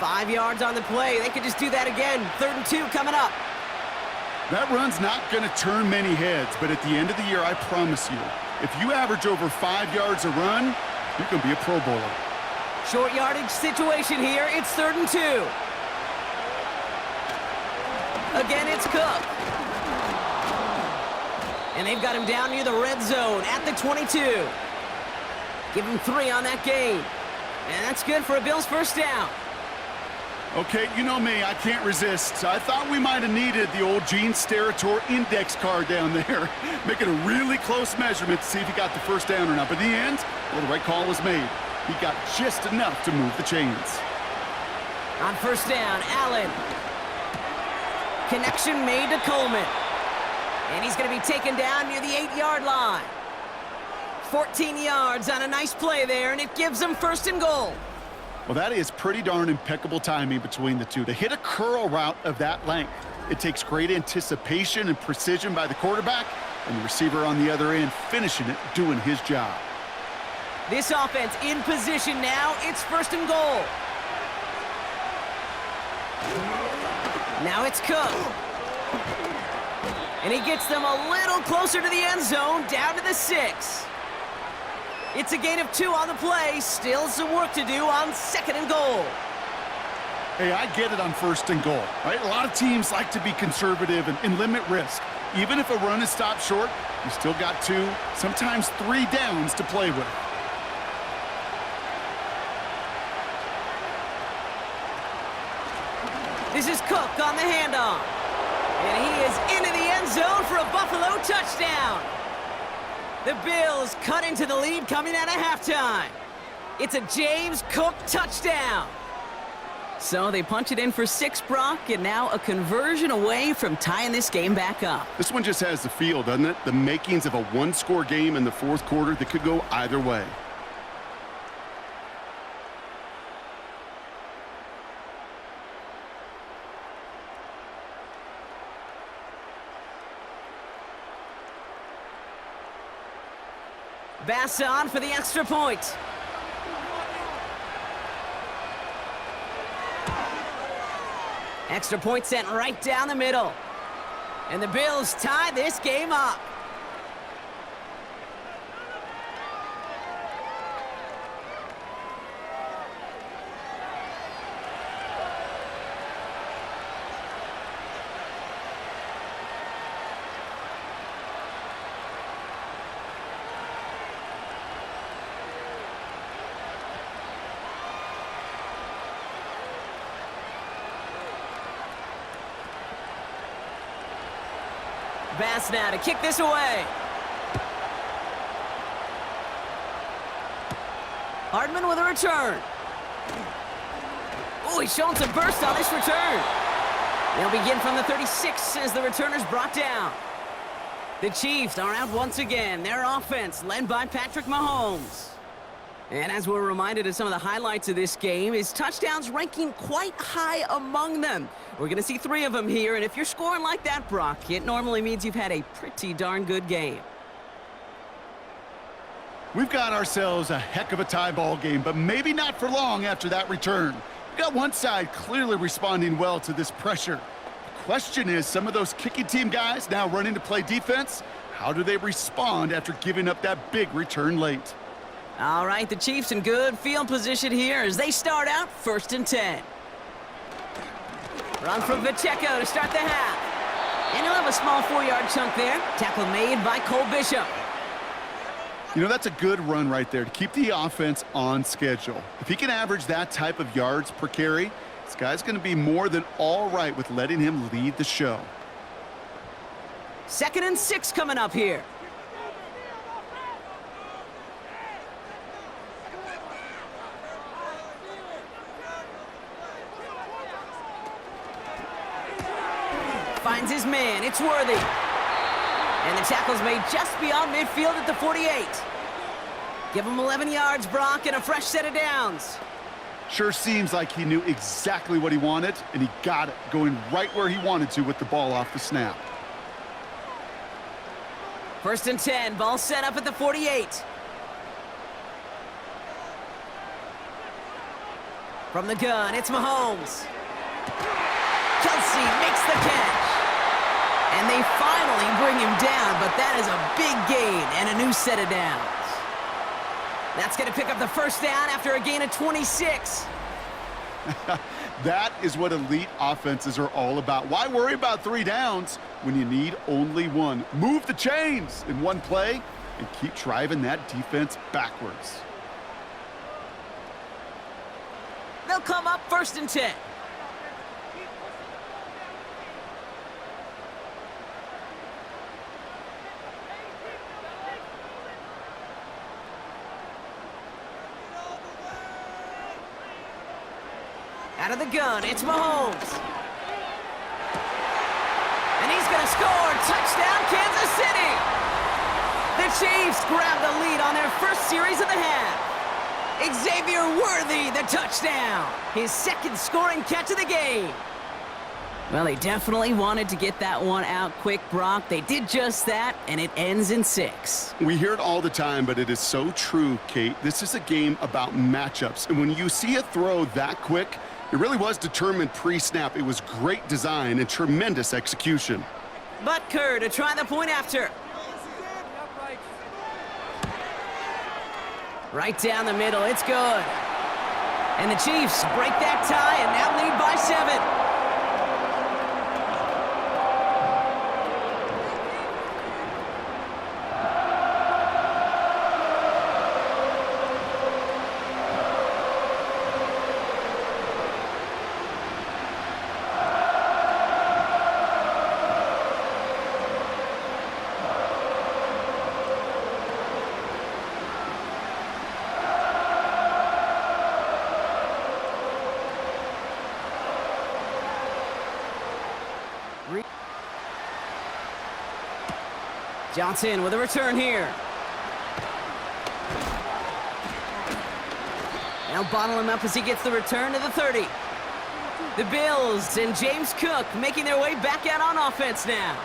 5 yards on the play. They could just do that again. 3rd and 2 coming up. That run's not going to turn many heads, but at the end of the year, I promise you, if you average over 5 yards a run, you can be a Pro Bowler. Short yardage situation here. It's 3rd and 2. Again, it's Cook. And they've got him down near the red zone at the 22. Give him 3 on that game. And that's good for a Bills first down. Okay, you know me, I can't resist. I thought we might have needed the old Gene Steratore index card down there, making a really close measurement to see if he got the first down or not. But in the end, well, the right call was made. He got just enough to move the chains. On first down, Allen. Connection made to Coleman. And he's going to be taken down near the 8-yard line. 14 yards on a nice play there, and it gives them 1st and goal. Well, that is pretty darn impeccable timing between the two. To hit a curl route of that length, it takes great anticipation and precision by the quarterback, and the receiver on the other end finishing it, doing his job. This offense in position now. It's 1st and goal. Now it's Cook. And he gets them a little closer to the end zone, down to the 6. It's a gain of 2 on the play. Still some work to do on 2nd and goal. Hey, I get it on 1st and goal, right? A lot of teams like to be conservative and limit risk. Even if a run is stopped short, you still got 2, sometimes 3 downs to play with. This is Cook on the handoff. And he is into the end zone for a Buffalo touchdown. The Bills cut into the lead coming out of halftime. It's a James Cook touchdown. So they punch it in for 6, Brock, and now a conversion away from tying this game back up. This one just has the feel, doesn't it? The makings of a one-score game in the 4th quarter that could go either way. Bass on for the extra point. Extra point sent right down the middle. And the Bills tie this game up. Bass now to kick this away. Hardman with a return. Oh, he's showing some burst on this return. They'll begin from the 36 as the returner's brought down. The Chiefs are out once again. Their offense led by Patrick Mahomes. And as we're reminded of some of the highlights of this game, his touchdowns ranking quite high among them. We're going to see 3 of them here, and if you're scoring like that, Brock, it normally means you've had a pretty darn good game. We've got ourselves a heck of a tie ball game, but maybe not for long after that return. We've got one side clearly responding well to this pressure. The question is, some of those kicking team guys now running to play defense, how do they respond after giving up that big return late? All right, the Chiefs in good field position here as they start out 1st and 10. Run from Pacheco to start the half. And he'll have a small 4-yard chunk there. Tackle made by Cole Bishop. You know, that's a good run right there to keep the offense on schedule. If he can average that type of yards per carry, this guy's going to be more than all right with letting him lead the show. 2nd and 6 coming up here. Finds his man. It's Worthy. And the tackle's made just beyond midfield at the 48. Give him 11 yards, Brock, and a fresh set of downs. Sure seems like he knew exactly what he wanted, and he got it, going right where he wanted to with the ball off the snap. 1st and 10, ball set up at the 48. From the gun, it's Mahomes. Kelsey makes the catch. And they finally bring him down, but that is a big gain and a new set of downs. That's going to pick up the 1st down after a gain of 26. That is what elite offenses are all about. Why worry about 3 downs when you need only 1? Move the chains in one play and keep driving that defense backwards. They'll come up 1st and 10. Out of the gun, it's Mahomes. And he's going to score. Touchdown, Kansas City. The Chiefs grab the lead on their first series of the half. Xavier Worthy, the touchdown. His 2nd scoring catch of the game. Well, they definitely wanted to get that one out quick, Brock. They did just that, and it ends in 6. We hear it all the time, but it is so true, Kate. This is a game about matchups. And when you see a throw that quick, it really was determined pre-snap. It was great design and tremendous execution. Butker to try the point after. Right down the middle, it's good. And the Chiefs break that tie and now lead by 7. Johnson with a return here. Now bottle him up as he gets the return to the 30. The Bills and James Cook making their way back out on offense now.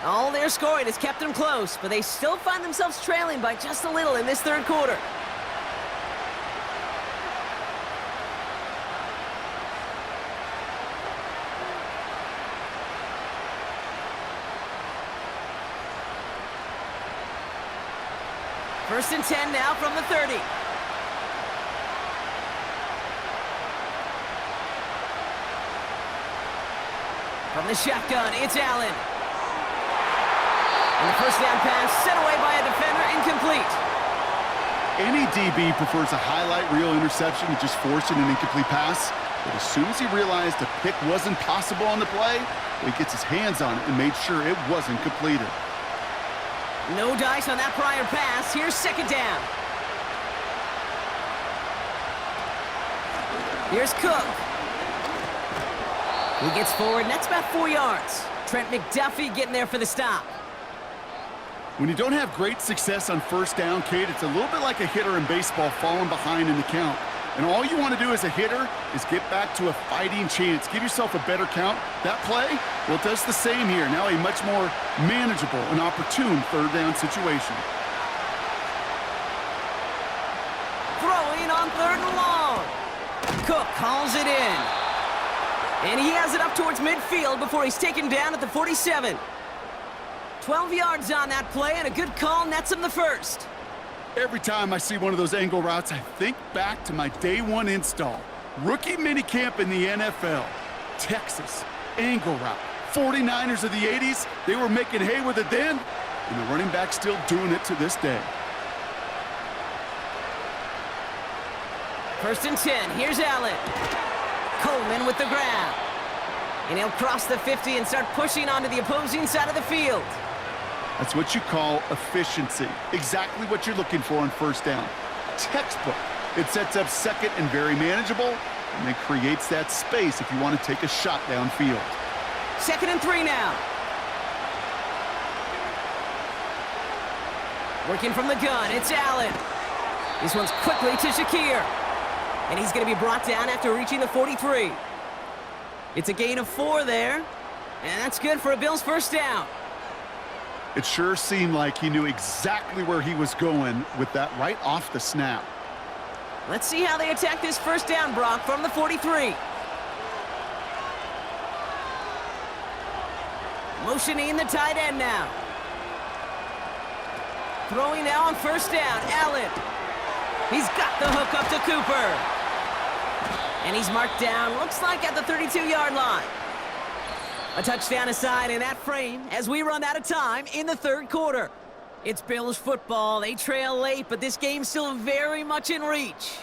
All their scoring has kept them close, but they still find themselves trailing by just a little in this 3rd quarter. First and 10 now from the 30. From the shotgun, it's Allen. And the 1st down pass set away by a defender, incomplete. Any DB prefers a highlight reel interception to just forcing an incomplete pass. But as soon as he realized a pick wasn't possible on the play, he gets his hands on it and made sure it wasn't completed. No dice on that prior pass. Here's 2nd down. Here's Cook. He gets forward, and that's about 4 yards. Trent McDuffie getting there for the stop. When you don't have great success on 1st down, Kate, it's a little bit like a hitter in baseball falling behind in the count. And all you want to do as a hitter is get back to a fighting chance. Give yourself a better count. That play, well, it does the same here. Now a much more manageable and opportune 3rd down situation. Calls it in. And he has it up towards midfield before he's taken down at the 47. 12 yards on that play, and a good call nets him the first. Every time I see one of those angle routes, I think back to my day one install. Rookie minicamp in the NFL. Texas, angle route. 49ers of the 80s, they were making hay with it then, and the running back's still doing it to this day. 1st and 10, here's Allen. Coleman with the grab. And he'll cross the 50 and start pushing onto the opposing side of the field. That's what you call efficiency. Exactly what you're looking for on 1st down. Textbook. It sets up 2nd and very manageable, and it creates that space if you want to take a shot downfield. 2nd and 3 now. Working from the gun, it's Allen. This one's quickly to Shakir. And he's going to be brought down after reaching the 43. It's a gain of 4 there, and that's good for a Bills 1st down. It sure seemed like he knew exactly where he was going with that right off the snap. Let's see how they attack this 1st down, Brock, from the 43. Motioning the tight end now. Throwing now on 1st down, Allen. He's got the hook up to Cooper. And he's marked down, looks like at the 32-yard line. A touchdown aside in that frame as we run out of time in the 3rd quarter. It's Bills football. They trail late, but this game's still very much in reach.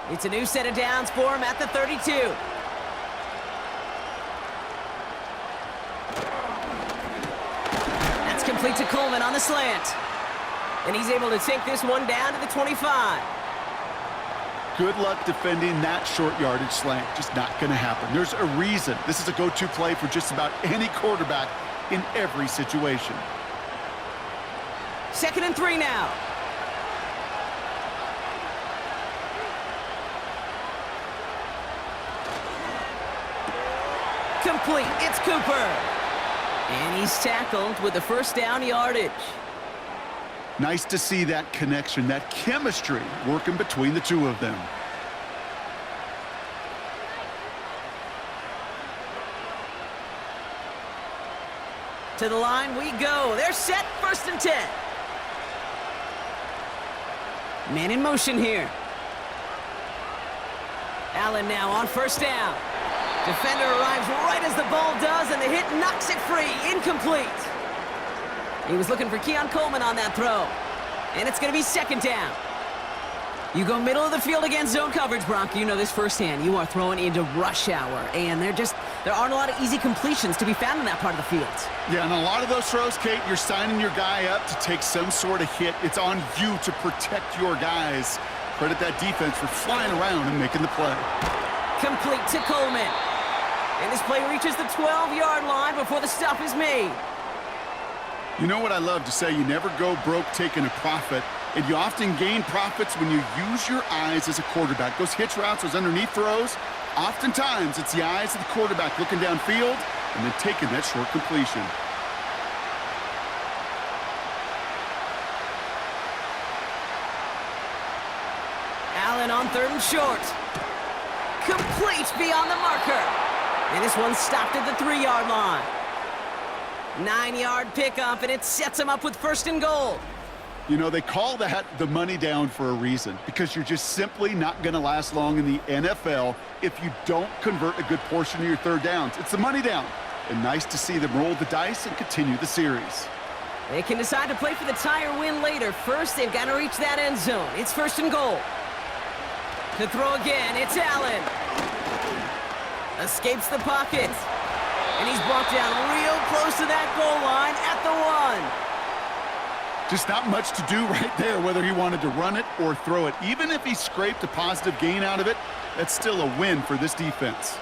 It's a new set of downs for him at the 32. That's complete to Coleman on the slant. And he's able to take this one down to the 25. Good luck defending that short yardage slant. Just not going to happen. There's a reason. This is a go-to play for just about any quarterback in every situation. 2nd and 3 now. Complete, it's Cooper. And he's tackled with the 1st down yardage. Nice to see that connection, that chemistry working between the two of them. To the line we go. They're set, 1st and 10. Man in motion here. Allen now on 1st down. Defender arrives right as the ball does, and the hit knocks it free. Incomplete. He was looking for Keon Coleman on that throw. And it's going to be 2nd down. You go middle of the field against zone coverage, Brock. You know this firsthand. You are throwing into rush hour, and there aren't a lot of easy completions to be found in that part of the field. Yeah, and a lot of those throws, Kate, you're signing your guy up to take some sort of hit. It's on you to protect your guys. Credit that defense for flying around and making the play. Complete to Coleman. And this play reaches the 12-yard line before the stop is made. You know what I love to say? You never go broke taking a profit, and you often gain profits when you use your eyes as a quarterback. Those hitch routes, those underneath throws, oftentimes it's the eyes of the quarterback looking downfield and then taking that short completion. Allen on 3rd and short. Complete beyond the marker. And this one stopped at the 3-yard line. 9-yard pickup, and it sets him up with 1st and goal. You know, they call that the money down for a reason, because you're just simply not going to last long in the NFL if you don't convert a good portion of your 3rd downs. It's the money down. And nice to see them roll the dice and continue the series. They can decide to play for the tie or win later. First, they've got to reach that end zone. It's 1st and goal. To throw again, it's Allen. Escapes the pocket. And he's brought down real close to that goal line at the 1. Just not much to do right there, whether he wanted to run it or throw it. Even if he scraped a positive gain out of it, that's still a win for this defense.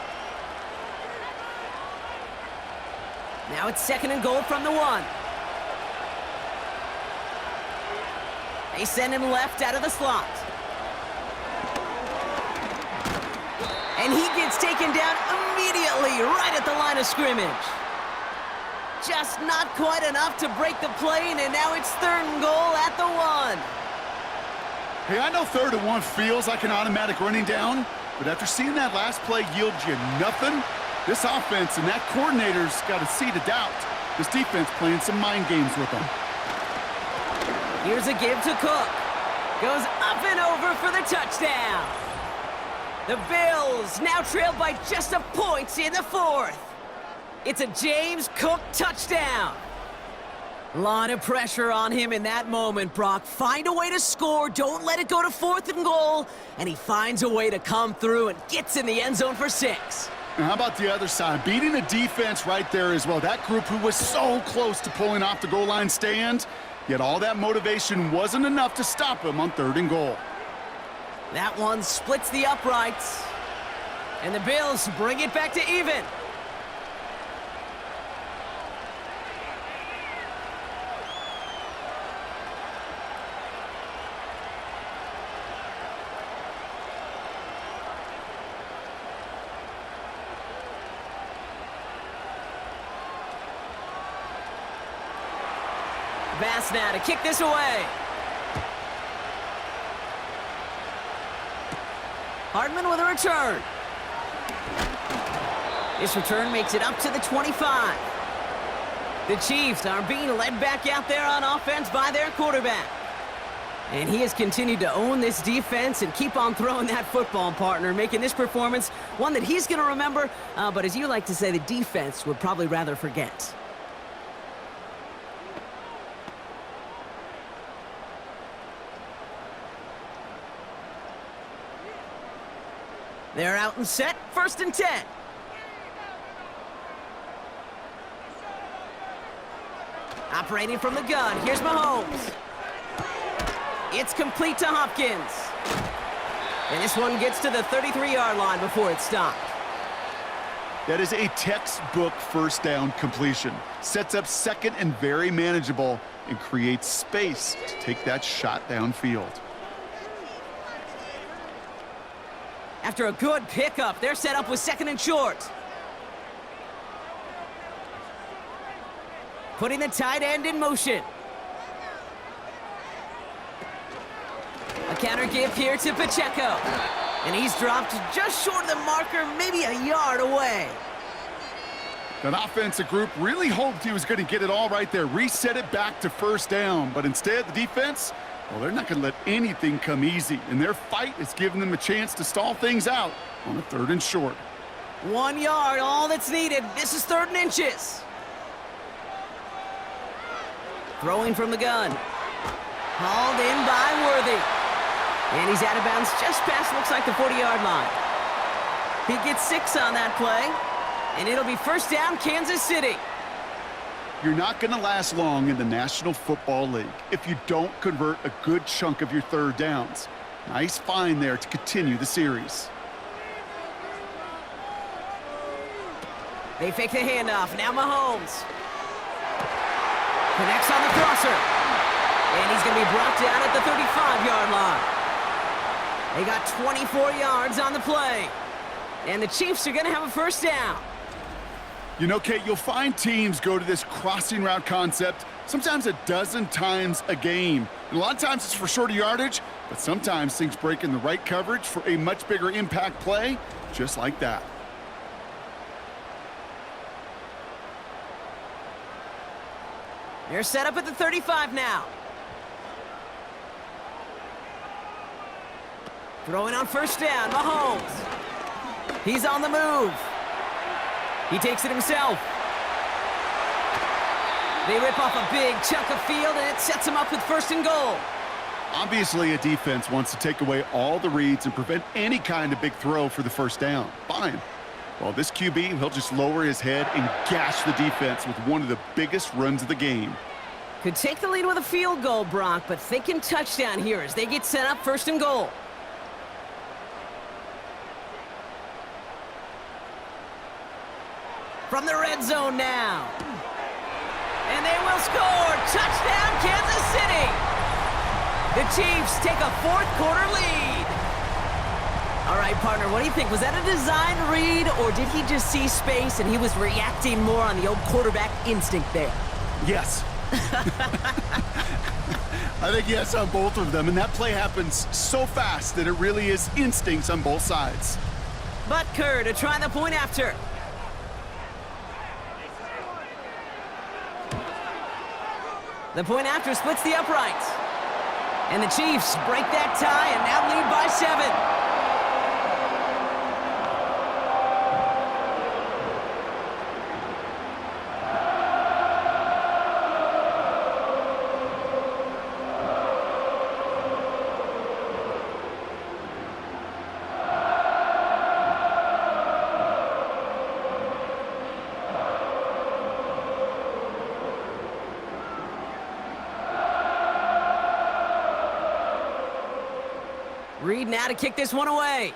Now it's 2nd and goal from the 1. They send him left out of the slot. And he gets taken down immediately right at the line of scrimmage. Just not quite enough to break the play, and now it's 3rd and goal at the 1. Hey, I know 3rd and 1 feels like an automatic running down, but after seeing that last play yield you nothing, this offense and that coordinator's got a seed of doubt. This defense playing some mind games with them. Here's a give to Cook. Goes up and over for the touchdown. The Bills now trail by just a point in the 4th. It's a James Cook touchdown. A lot of pressure on him in that moment, Brock. Find a way to score. Don't let it go to 4th and goal. And he finds a way to come through and gets in the end zone for 6. Now, how about the other side? Beating the defense right there as well. That group who was so close to pulling off the goal line stand, yet all that motivation wasn't enough to stop him on 3rd and goal. That one splits the uprights. And the Bills bring it back to even. Bass now to kick this away. Hardman with a return. This return makes it up to the 25. The Chiefs are being led back out there on offense by their quarterback. And he has continued to own this defense and keep on throwing that football, partner, making this performance one that he's going to remember, but as you like to say, the defense would probably rather forget. They're out and set, 1st and 10. Operating from the gun, here's Mahomes. It's complete to Hopkins. And this one gets to the 33-yard line before it's stopped. That is a textbook 1st down completion. Sets up 2nd and very manageable and creates space to take that shot downfield. After a good pickup, they're set up with 2nd and short. Putting the tight end in motion. A counter give here to Pacheco. And he's dropped just short of the marker, maybe a yard away. That offensive group really hoped he was going to get it all right there, reset it back to 1st down. But instead, the defense, well, they're not going to let anything come easy. And their fight is giving them a chance to stall things out on a 3rd and short. 1 yard, all that's needed. This is 3rd and inches. Throwing from the gun. Hauled in by Worthy. And he's out of bounds just past, looks like, the 40-yard line. He gets 6 on that play. And it'll be 1st down, Kansas City. You're not going to last long in the National Football League if you don't convert a good chunk of your 3rd downs. Nice find there to continue the series. They fake the handoff. Now Mahomes. Connects on the crosser. And he's going to be brought down at the 35-yard line. They got 24 yards on the play. And the Chiefs are going to have a 1st down. You know, Kate, you'll find teams go to this crossing route concept sometimes a dozen times a game. And a lot of times it's for shorter yardage, but sometimes things break in the right coverage for a much bigger impact play, just like that. They're set up at the 35 now. Throwing on 1st down, Mahomes. He's on the move. He takes it himself. They rip off a big chunk of field, and it sets him up with 1st and goal. Obviously, a defense wants to take away all the reads and prevent any kind of big throw for the 1st down. Fine. Well, this QB, he'll just lower his head and gash the defense with one of the biggest runs of the game. Could take the lead with a field goal, Brock, but thinking touchdown here as they get set up 1st and goal. From the red zone now. And they will score. Touchdown, Kansas City. The Chiefs take a fourth-quarter lead. All right, partner, what do you think? Was that a design read, or did he just see space and he was reacting more on the old quarterback instinct there? Yes. I think yes on both of them, and that play happens so fast that it really is instincts on both sides. Butker to try the point after. The point after splits the uprights. And the Chiefs break that tie and now lead by 7. Reed now to kick this one away.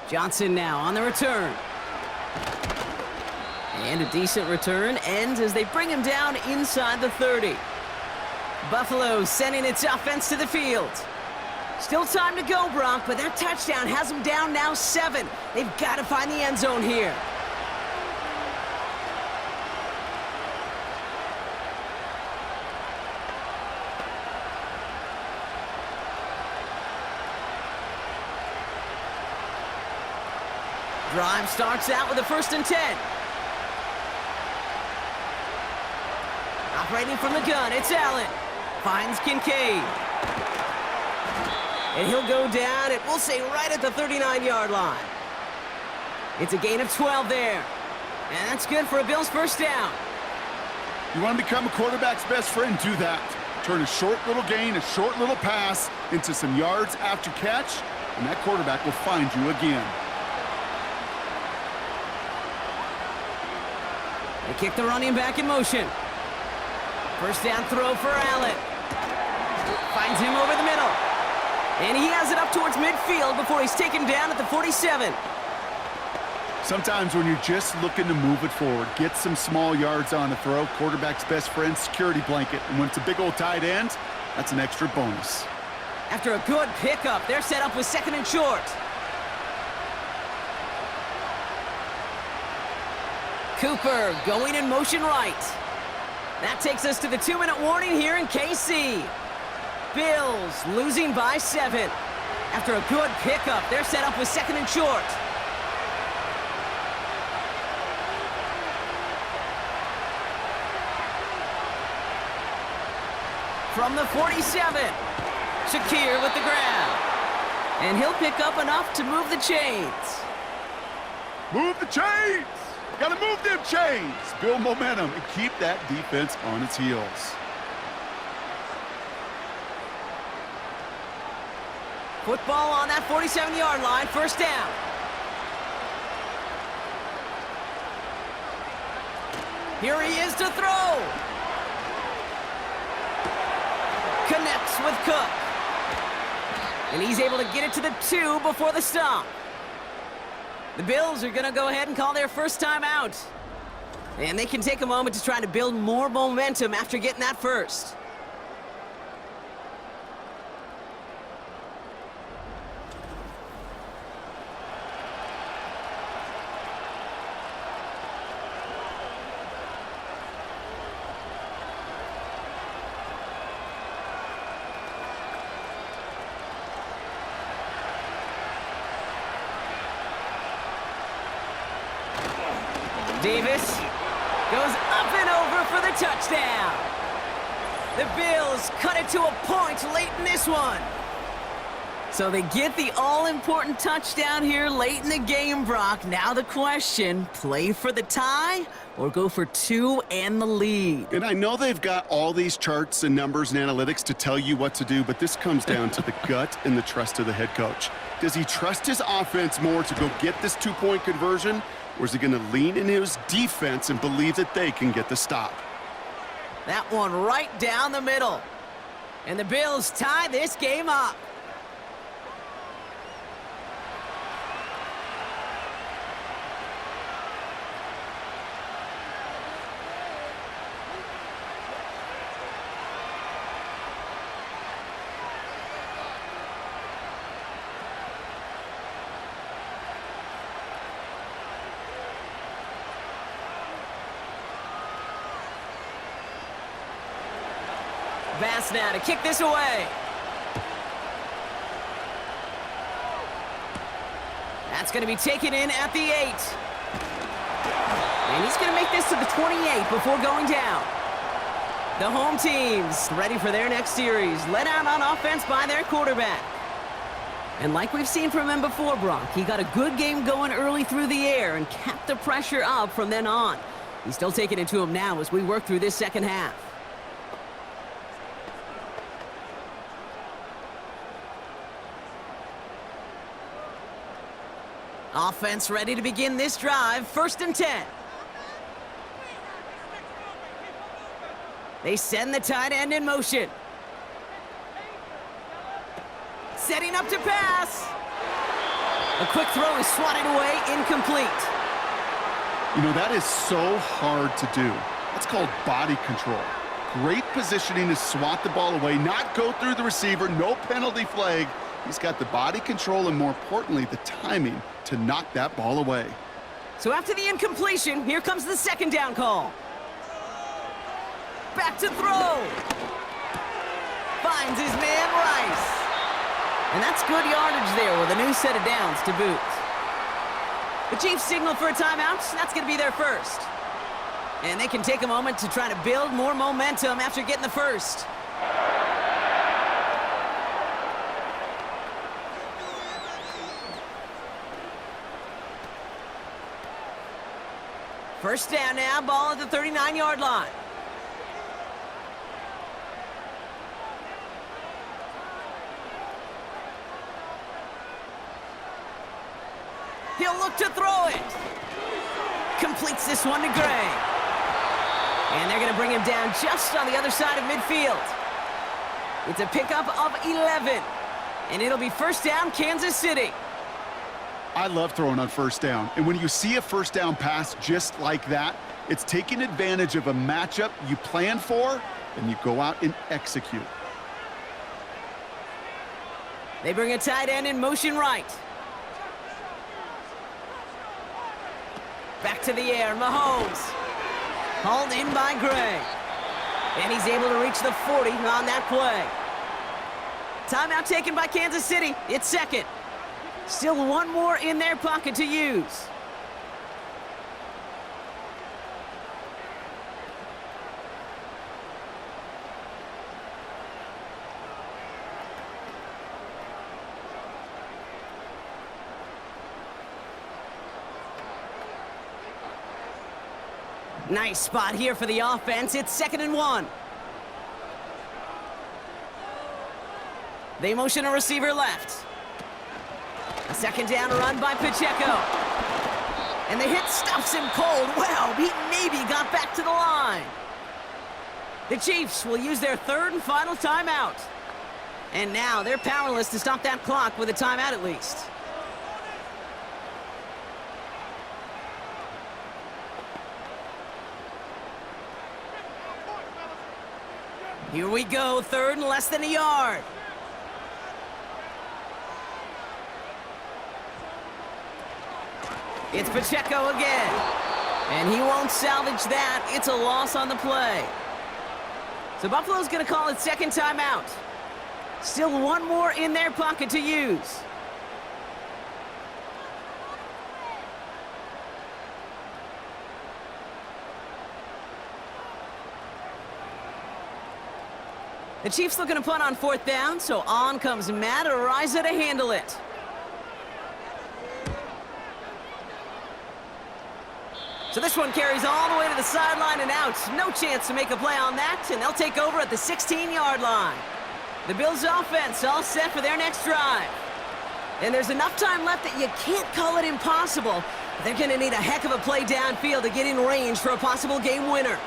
Johnson now on the return. And a decent return ends as they bring him down inside the 30. Buffalo sending its offense to the field. Still time to go, Brock, but that touchdown has them down now 7. They've got to find the end zone here. Drive starts out with a 1st and 10. Operating from the gun, it's Allen. Finds Kincaid. And he'll go down, we'll say right at the 39-yard line. It's a gain of 12 there. And that's good for a Bills first down. You want to become a quarterback's best friend, do that. Turn a short little gain, a short little pass into some yards after catch, and that quarterback will find you again. They kick the running back in motion. First down throw for Allen. Finds him over the middle. And he has it up towards midfield before he's taken down at the 47. Sometimes when you're just looking to move it forward, get some small yards on the throw, quarterback's best friend, security blanket. And when it's a big old tight end, that's an extra bonus. After a good pickup, they're set up with 2nd and short. Cooper going in motion right. That takes us to the 2-minute warning here in KC. Bills losing by 7. After a good pickup, they're set up with 2nd and short. From the 47, Shakir with the grab. And he'll pick up enough to move the chains. Move the chains! Gotta move them chains! Build momentum and keep that defense on its heels. Football on that 47-yard line, first down. Here he is to throw. Connects with Cook. And he's able to get it to the 2 before the stop. The Bills are going to go ahead and call their first time out. And they can take a moment to try to build more momentum after getting that first. Davis goes up and over for the touchdown. The Bills cut it to a point late in this one. So they get the all-important touchdown here late in the game, Brock. Now the question, play for the tie or go for 2 and the lead? And I know they've got all these charts and numbers and analytics to tell you what to do, but this comes down to the gut and the trust of the head coach. Does he trust his offense more to go get this 2-point conversion? Or is he going to lean in his defense and believe that they can get the stop? That one right down the middle. And the Bills tie this game up. pass now to kick this away. That's going to be taken in at the 8. And he's going to make this to the 28 before going down. The home team's ready for their next series, led out on offense by their quarterback. And like we've seen from him before, Brock, he got a good game going early through the air and kept the pressure up from then on. He's still taking it to him now as we work through this second half. Offense ready to begin this drive, 1st and 10. They send the tight end in motion. Setting up to pass. A quick throw is swatted away, incomplete. You know, that is so hard to do. That's called body control. Great positioning to swat the ball away, not go through the receiver, no penalty flag. He's got the body control and, more importantly, the timing to knock that ball away. So after the incompletion, here comes the 2nd down call. Back to throw. Finds his man Rice. And that's good yardage there with a new set of downs to boot. The Chiefs signal for a timeout. That's going to be their first. And they can take a moment to try to build more momentum after getting the first. First down now, ball at the 39-yard line. He'll look to throw it. Completes this one to Gray. And they're going to bring him down just on the other side of midfield. It's a pickup of 11. And it'll be 1st down, Kansas City. I love throwing on 1st down. And when you see a 1st down pass just like that, it's taking advantage of a matchup you plan for, and you go out and execute. They bring a tight end in motion right. Back to the air, Mahomes. Hauled in by Gray. And he's able to reach the 40 on that play. Timeout taken by Kansas City. It's 2nd. Still one more in their pocket to use. Nice spot here for the offense. It's 2nd and 1. They motion a receiver left. A 2nd down run by Pacheco. And the hit stuffs him cold. Well, he maybe got back to the line. The Chiefs will use their 3rd and final timeout. And now they're powerless to stop that clock with a timeout at least. Here we go, 3rd and less than a yard. It's Pacheco again. And he won't salvage that. It's a loss on the play. So Buffalo's going to call it 2nd timeout. Still one more in their pocket to use. The Chiefs looking to punt on 4th down, so on comes Matt Ariza to handle it. So this one carries all the way to the sideline and out. No chance to make a play on that, and they'll take over at the 16-yard line. The Bills' offense all set for their next drive. And there's enough time left that you can't call it impossible. They're going to need a heck of a play downfield to get in range for a possible game winner.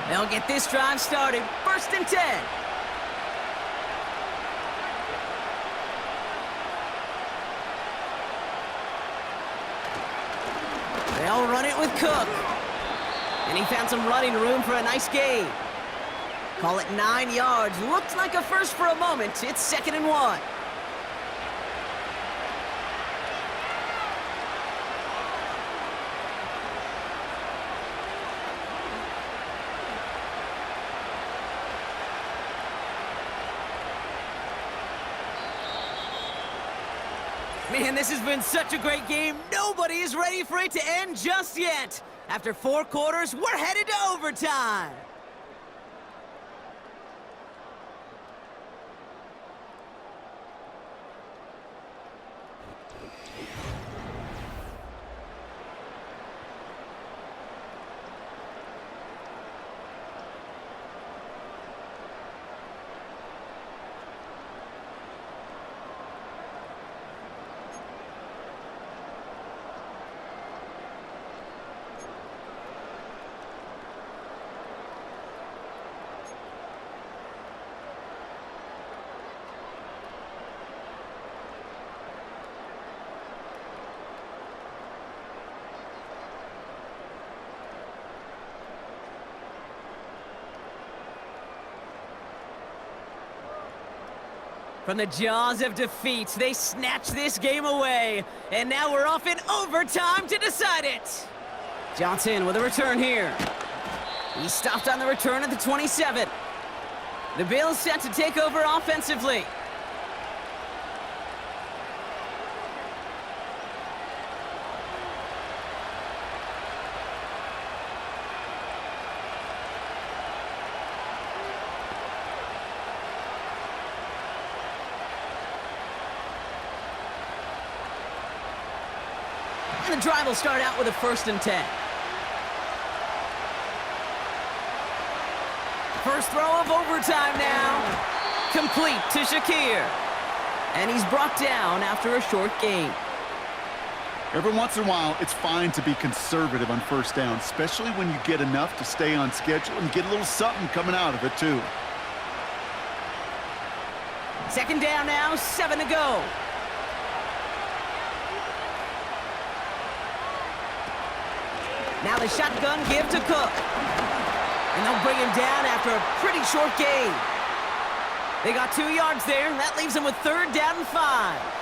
They'll get this drive started. 1st and 10. They'll run it with Cook. And he found some running room for a nice gain. Call it 9 yards. Looked like a first for a moment. It's 2nd and 1. Man, this has been such a great game. Nobody is ready for it to end just yet. After 4 quarters, we're headed to overtime. From the jaws of defeat, they snatched this game away. And now we're off in overtime to decide it. Johnson with a return here. He stopped on the return at the 27. The Bills set to take over offensively. And the drive will start out with a 1st and 10. First throw of overtime now. Complete to Shakir. And he's brought down after a short gain. Every once in a while, it's fine to be conservative on 1st down, especially when you get enough to stay on schedule and get a little something coming out of it, too. 2nd down now, 7 to go. Now the shotgun give to Cook. And they'll bring him down after a pretty short gain. They got 2 yards there. That leaves them with 3rd down and 5.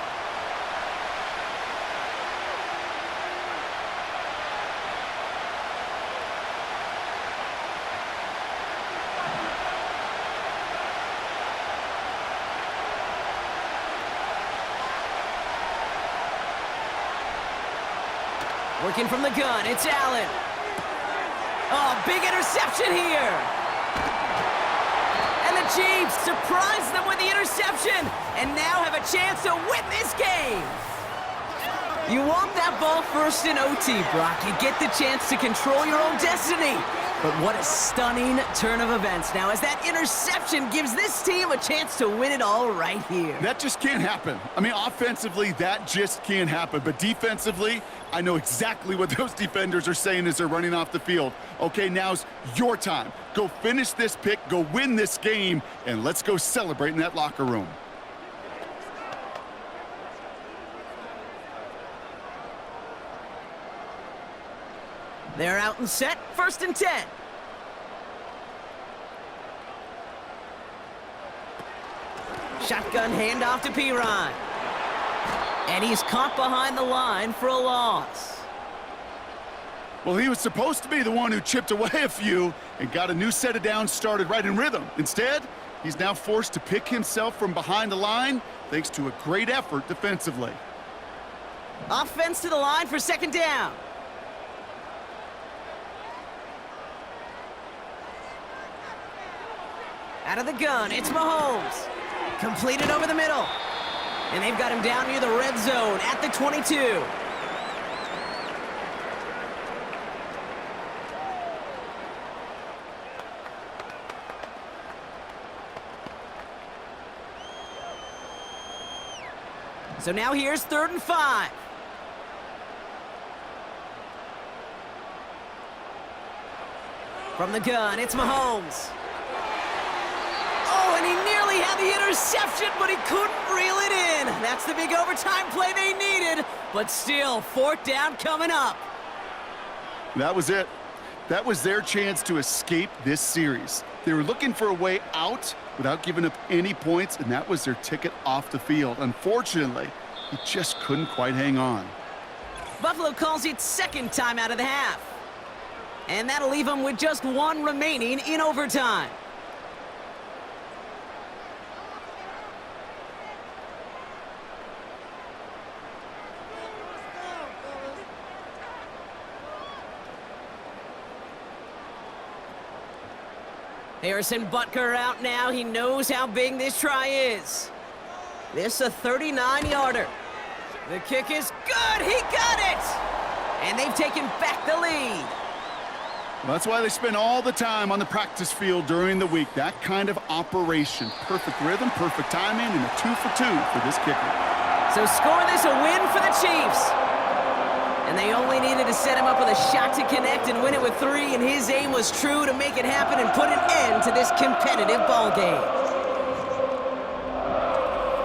Working from the gun, it's Allen. Oh, big interception here. And the Chiefs surprise them with the interception and now have a chance to win this game. You want that ball first in OT, Brock. You get the chance to control your own destiny. But what a stunning turn of events now as that interception gives this team a chance to win it all right here. That just can't happen. I mean, offensively, that just can't happen. But defensively, I know exactly what those defenders are saying as they're running off the field. Okay, now's your time. Go finish this pick, go win this game, and let's go celebrate in that locker room. They're out and set, 1st and 10. Shotgun handoff to Tiburon. And he's caught behind the line for a loss. Well, he was supposed to be the one who chipped away a few and got a new set of downs started right in rhythm. Instead, he's now forced to pick himself from behind the line thanks to a great effort defensively. Offense to the line for 2nd down. Out of the gun, it's Mahomes. Completed over the middle. And they've got him down near the red zone at the 22. So now here's 3rd and 5. From the gun, it's Mahomes. Oh, and he nearly had the interception, but he couldn't reel it in. That's the big overtime play they needed, but still, 4th down coming up. That was it. That was their chance to escape this series. They were looking for a way out without giving up any points, and that was their ticket off the field. Unfortunately, he just couldn't quite hang on. Buffalo calls it 2nd time out of the half. And that'll leave them with just 1 remaining in overtime. Harrison Butker out now. He knows how big this try is. This a 39-yarder. The kick is good. He got it! And they've taken back the lead. Well, that's why they spend all the time on the practice field during the week. That kind of operation. Perfect rhythm, perfect timing, and a 2 for 2 for this kicker. So score this a win for the Chiefs. And they only needed to set him up with a shot to connect and win it with 3, and his aim was true to make it happen and put an end to this competitive ball game.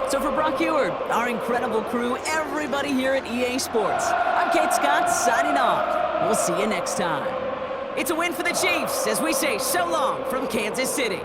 So for Brock Eward, our incredible crew, everybody here at EA Sports, I'm Kate Scott signing off. We'll see you next time. It's a win for the Chiefs as we say so long from Kansas City.